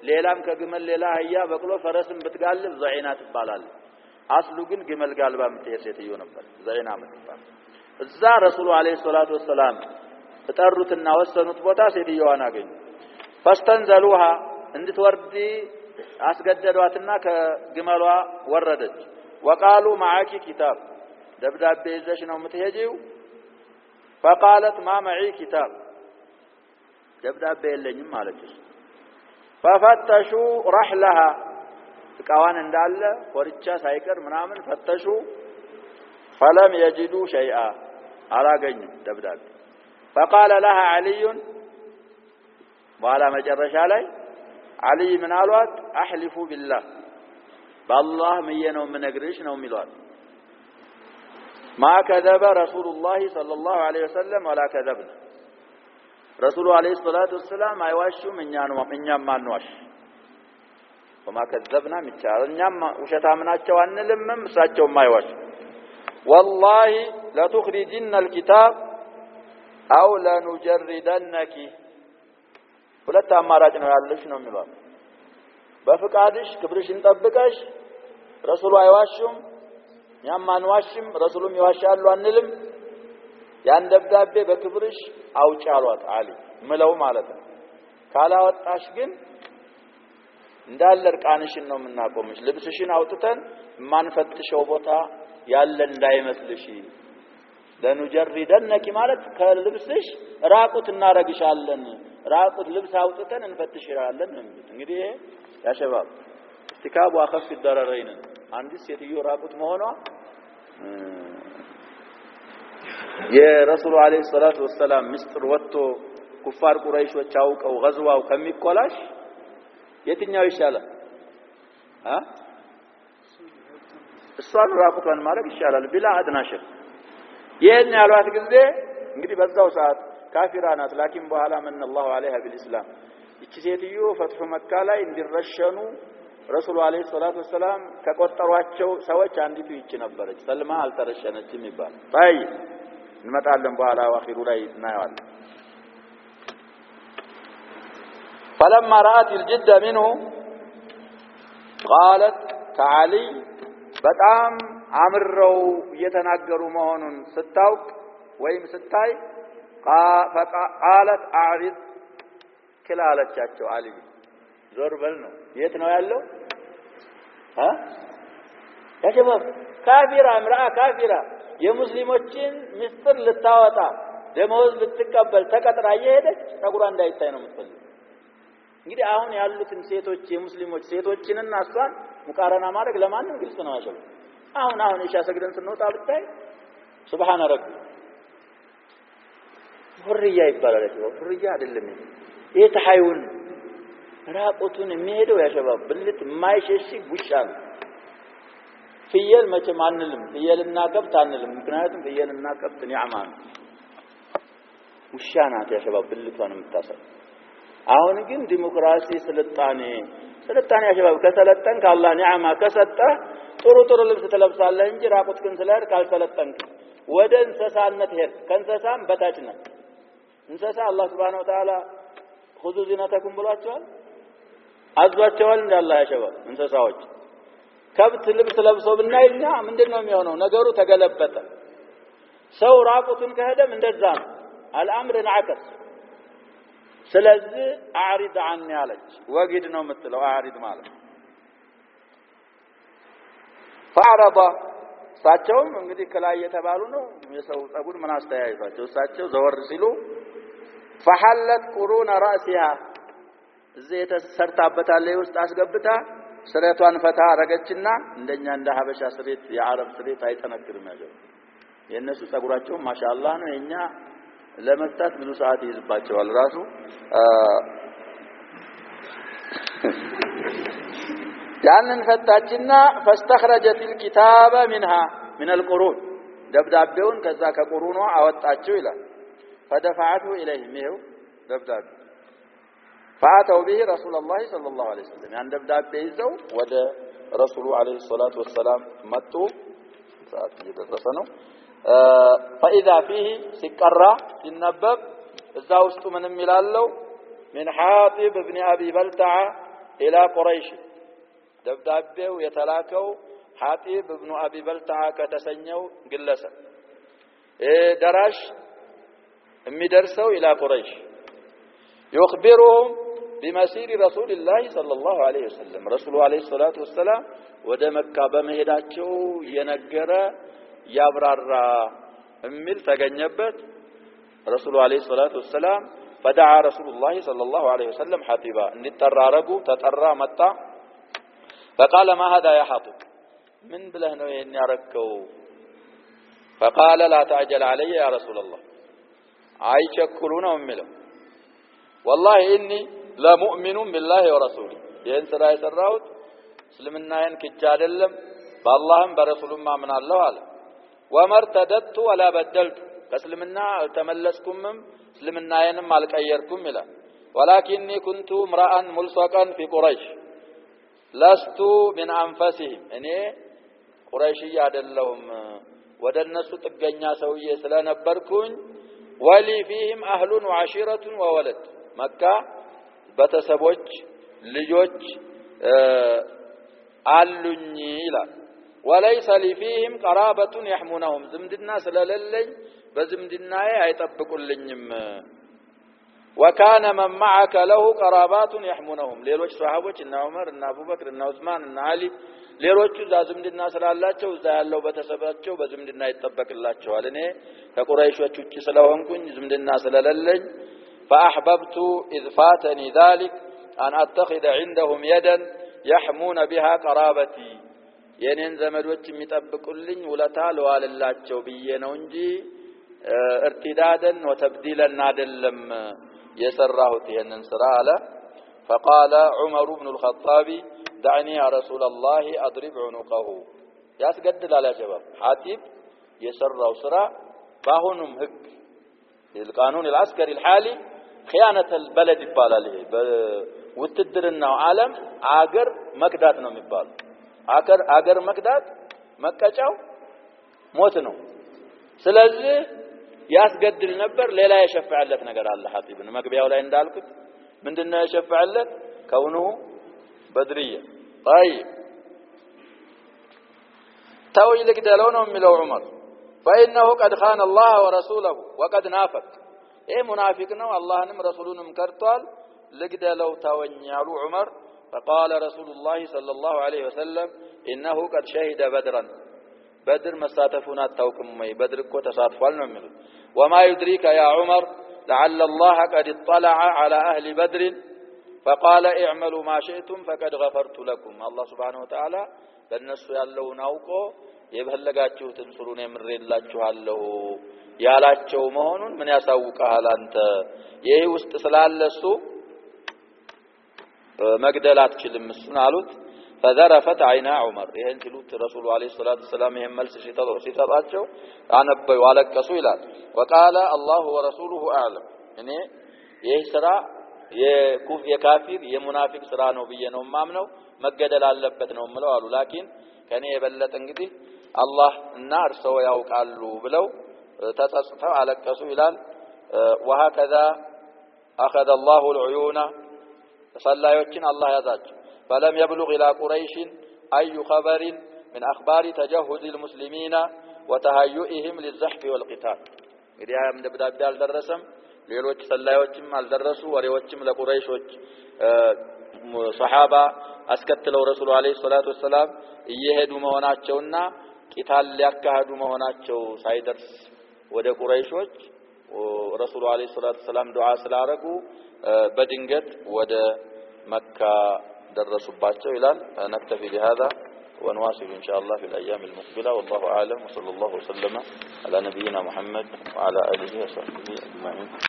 [SPEAKER 1] ሌላም ከግመል ሌላ አህያ በቅሎ ፈረስም ብትጋልብ ዘዒና ትባላለች። አስሉ ግን ግመል ጋልባ የምትሄድ ሴትዮ ነበር ዘዒና የምትባል። እዛ ረሱሉ አለይሂ ሰላቱ ወሰላም ተጠሩትና ወሰኑት ቦታ ሴትዮዋን አገኙ። ፈስተንዘሉሃ እንድትወርድ አስገደዷትና ከግመሏ ወረደች። ወቃሉ ማዓኪ ኪታብ ደብዳቤ ይዘሽ ነው የምትሄጂው? فقالت ما معي كتاب ደብዳቤ የለኝም አለች። ففتشوا رحلها እቃዋን እንዳለ ኮርቻ ሳይቀር ምናምን ፈተሹ። فلم يجدوا شيئا አላገኙም ደብዳቤ። فقال لها علي በኋላ መጨረሻ ላይ علي من አሏት احلف بالله بالله ምዬ ነው የምነግርሽ ነው የሚሏት። ما كذب رسول الله صلى الله عليه وسلم ولا كذبنا رسول عليه الصلاة والسلام አይዋሹም እኛም ማንዋሽ وما كذبنا ምቻል እኛም ውሸታምናቸው አንልምም እሳቸውም አይዋሹ والله لا تخرجن الكتاب او لنجردنك ሁለት አማራጭ ነው ያለሽ ነው የሚሏት። በፍቃድሽ ክብርሽን ጠብቀሽ ረሱሉ አይዋሹም እኛም ማንዋሽም ረሱሉም ይዋሻሉ አንልም ያን ደብዳቤ በክብርሽ አውጪ አሏት አሊ ምለው ማለት ነው። ካላወጣሽ ግን እንዳለ እርቃንሽን ነው የምናቆምሽ ልብስሽን አውጥተን ማንፈትሽው ቦታ ያለ እንዳይመስልሽ ለኑጀሪደነኪ ማለት ከልብስሽ ራቁት እናረግሻለን ራቁት ልብስ አውጥተን እንፈትሽራለን ነው። እንግዲህ ያ ሸባብ استكاب واخف الضررين አንዲት ሴትዮ ራቁት መሆኗ የረሱሉ አለይሂ ሰላቱ ወሰላም ምስጥር ወጥቶ ኩፋር ቁረይሾች አውቀው ገዝዋው ከሚቆላሽ የትኛው ይሻላል? እሷን ራቁቷን ማድረግ ይሻላል ቢላ አድናሽ። ይሄን ያሏት ጊዜ እንግዲህ በዛው ሰዓት ካፊራ ናት። ላኪን በኋላ من الله عليها بالاسلام እቺ ሴትዮ ፈትሁ መካ ላይ እንዲረሸኑ ረሱሉ አለይሂ ሰላቱ ወሰላም ከቆጠሯቸው ሰዎች አንዲቱ ይቺ ነበረች። ሰልማ አልተረሸነችም ይባል። ጣይ እንመጣለን በኋላ ዋኺሩ ላይ እናያለን። فلما رأت الجد منه قالت كعلي በጣም አምረው እየተናገሩ መሆኑን ስታውቅ ወይም ስታይ قالت اعرض ክላለቻቸው አሊ ዞር በል ነው። የት ነው ያለው? ያሸባብ ካፊራ امرأة ካፊራ የሙስሊሞችን ምስጥር ልታወጣ ደሞዝ ልትቀበል ተቀጥራ እየሄደች ጸጉሯ እንዳይታይ ነው የምትፈልግ። እንግዲህ አሁን ያሉትን ሴቶች የሙስሊሞች ሴቶችንና እሷን ሙቃረና ማድረግ ለማንም ግልጽ ነው። ያሸባብ አሁን ኢሻ ሰግደን ስንወጣ ብታይ ሱብሃን ረቢ ሁርያ ይባላል። ሁርያ አይደለም ይሄ ተሐይውን ራቁቱን የሚሄደው ያሸባብ ብልት የማይሸሽ ጉሻ ነው። ፍየል መቼም አንልም ፍየልና ከብት አንልም ምክንያቱም ፍየልና ከብት ኒዕማ ነው። ውሻ ናት ያሸባብ ብልቷን የምታሰብ። አሁን ግን ዲሞክራሲ ስልጣኔ ያሸባብ ከሰለጠንክ አላህ ኒዕማ ከሰጠ ጥሩ ልብስ ትለብሳለህ እንጂ ራቁትክን ስለሄድ ካልሰለጠንክ ወደ እንስሳነት ሄድ ከእንስሳም በታች ነህ። እንስሳ አላህ Subhanahu Wa Ta'ala ኹዙ ዚነተኩም ብሏቸዋል አዟቸዋል እንደ አላህ ያሸባብ እንስሳዎች። ከብት ልብስ ለብሰው ብናይኛ ምንድነው የሚሆነው? ነገሩ ተገለበጠ። ሰው ራቁቱን ከሄደም እንደዛ ነው። አልአምር እንዓከስ። ስለዚህ አዕሪድ عني አለች። ወግድ ነው የምትለው አዕሪድ ማለት ፈአረባ እሳቸውም እንግዲህ ከላይ የተባሉ ነው የሰው ጸጉር ምን አስተያየቷቸው እሳቸው ዘወር ሲሉ فحلت قرون راسها እዚህ የተሰርታበታል ውስጥ አስገብታ ስሬቷን ፈታ አረገችና እንደኛ እንደ ሀበሻ ስሬት የአረብ ስሬት አይጠነክርም ነገር የነሱ ጸጉራቸው ማሻአላህ ነው የኛ ለመፍታት ብዙ ሰዓት ይዝባቸዋል ራሱ ያንን ፈታችና فاستخرجت الكتاب منها من القرون ደብዳቤውን ከዛ ከቁሩኗ አወጣቸው ይላል فدفعته اليهم ይሄው ደብዳቤ فاتوا به رسول الله صلى الله عليه وسلم ያን ደብዳቤ ይዘው ወደ ረሱሉ አለይሂ ሰላቱ ወሰለም መጡ ሰዓት እየደረሰ ነው فاذا فيه ሲቀራ ሲነበብ እዛ ውስጥ ምንም ይላለው من حاطب ابن ابي بلتع الى قريش ደብዳቤው የተላከው حاطب ابن ابي بلتع ከተሰኘው ግለሰብ ደራሽ የሚደርሰው الى قريش يخبرهم بمسير رسول الله صلى الله عليه وسلم رسول عليه الصلاه والسلام ወደ መካ በመሄዳቸው የነገረ ያብራራ እሚል ተገኘበት رسول عليه الصلاه والسلام فدعا رسول الله صلى الله عليه وسلم حاطبا እንዲጠራረጉ ተጠራ መጣ فقال ما هذا يا حاطب من بله ነው ይሄን ያረከው فقال لا تعجل علي يا رسول الله አይቸኩሉ ነው የሚለው والله اني لا مؤمن بالله ورسوله ይሄን ስራ የሰራሁት እስልምናዬን ክጅ አይደለም በአላህም በረሱሉም አምናለሁ አለ ومرتدت ولا بدلت በእስልምና ተመለስኩምም እስልምናዬንም አልቀየርኩም ይላል ولكني كنت امرا ملصقا في قريش لست من انفسهم እኔ ቁረይሽያ አይደለሁም ወደነሱ ጥገኛ ሰውዬ ስለነበርኩኝ ولي فيهم اهل وعشيره وولد መካ በተሰቦች ልጆች አሉኝ ይላል وليس لي فيهم قرابه يحمونهم ዝምድና ስለሌለኝ በዝምድናዬ አይጠብቁልኝም وكان من معك له قرابات يحمونهم ሌሎች ሷሃቦች እና ዑመር እና አቡበክር እና ዑስማን እና አሊ ሌሎቹ ዛዝምድና ስላላቸው እዛ ያለው በተሰባቸው በዝምድና ይጠበቅላቸዋል እኔ ከቁረይሾች ውጪ ስለሆንኩኝ ዝምድና ስለሌለኝ فاحببت اذ فاتني ذلك ان اتخذ عندهم يدا يحمون بها قرابتي የኔን ዘመዶች የሚጠብቁልኝ ውለታ ለዋለላቸው ብዬ ነው እንጂ ارتدادا وتبديلا አይደለም የሰራሁት ይሄንን ስራ አለ فقال عمر بن الخطاب دعني يا رسول الله اضرب عنقه ያስገድላል ያ ሸባብ حاتب የሰራው ስራ ባሁንም ህግ القانون العسكري الحالي خيانه البلد ይባላል ይሄ በውትድርናው ዓለም አገር መክዳት ነው የሚባለው አገር መክዳት መቀጫው ሞት ነው ስለዚህ ያስገድል ነበር ሌላ የሸፈዓለት ነገር አለ ሐቲብን መግቢያው ላይ እንዳልኩት ምንድነው የሸፈዓለት ከውኑ በድርየ طيب ተውይ ልግደለው ነው የሚለው ዑመር فانه قد خان الله ورسوله وقد نافق اي منافق ነው አላህንም ረሱሉንም ከርቷል ልግደለው ተወኝ ያሉ ዑመር فقال رسول الله صلى الله عليه وسلم انه قد شهد بدرا بدر مساتفون اتوقم مي بدر እኮ ተሳትፏል ነው የሚሉት وما يدريك يا عمر لعل الله قد اطلع على اهل بدر فقال اعملوا ما شئتم فقد غفرت لكم الله سبحانه وتعالى በእነሱ ያለውን አውቆ የበለጋችሁትን ስሩን የምሬላችኋለሁ ያላቸው መሆኑን ምን ያሳውቃል አንተ ይሄ ውስጥ ስላለሱ መግደል አትችልም እሱን አሉት فذرفت عينا عمر ይሄን ሲሉት ረሱሉ አለይሂ ሰላቱ ሰላም ይሄን መልስ ሲሰጣቸው አነበዩ አለቀሱ ይላል وقال الله ورسوله اعلم እኔ ይሄ ስራ የካፊር የሙናፊቅ ስራ ነው ብዬ ነው ማምነው መገደል አለበት ነው ምለው አሉ ላኪን ከኔ የበለጠ እንግዲህ አላህ እና እርሰው ያውቃሉ ብለው ተጸጽተው አለቀሱ ይላል وهكذا اخذ الله العيون ሰላዮችን አላህ ያዛቸው فلم يبلغ الى قريش اي خبر من اخبار تجهز المسلمين وتهيئهم للزحف والقتال እንግዲህ ያም ደብዳቤ አልደረሰም ሌሎች ሰላዮችም አልደረሱ ወሬዎችም ለቁረይሾች ሱሐባ አስከተለው ረሱሉ አለይሂ ሰላቱ ወሰለም እየሄዱ መሆናቸውና ቂታል ሊያካሂዱ መሆናቸው ሳይደርስ ወደ ቁረይሾች ረሱሉ አለይሂ ሰላቱ ወሰለም ዱዓ ስላረጉ በድንገት ወደ መካ ደረሱባቸው ይላል نكتفي بهذا ونواصل إن شاء الله في الأيام المقبلة والله أعلم وصلى الله وسلم على نبينا محمد وعلى آله وصحبه أجمعين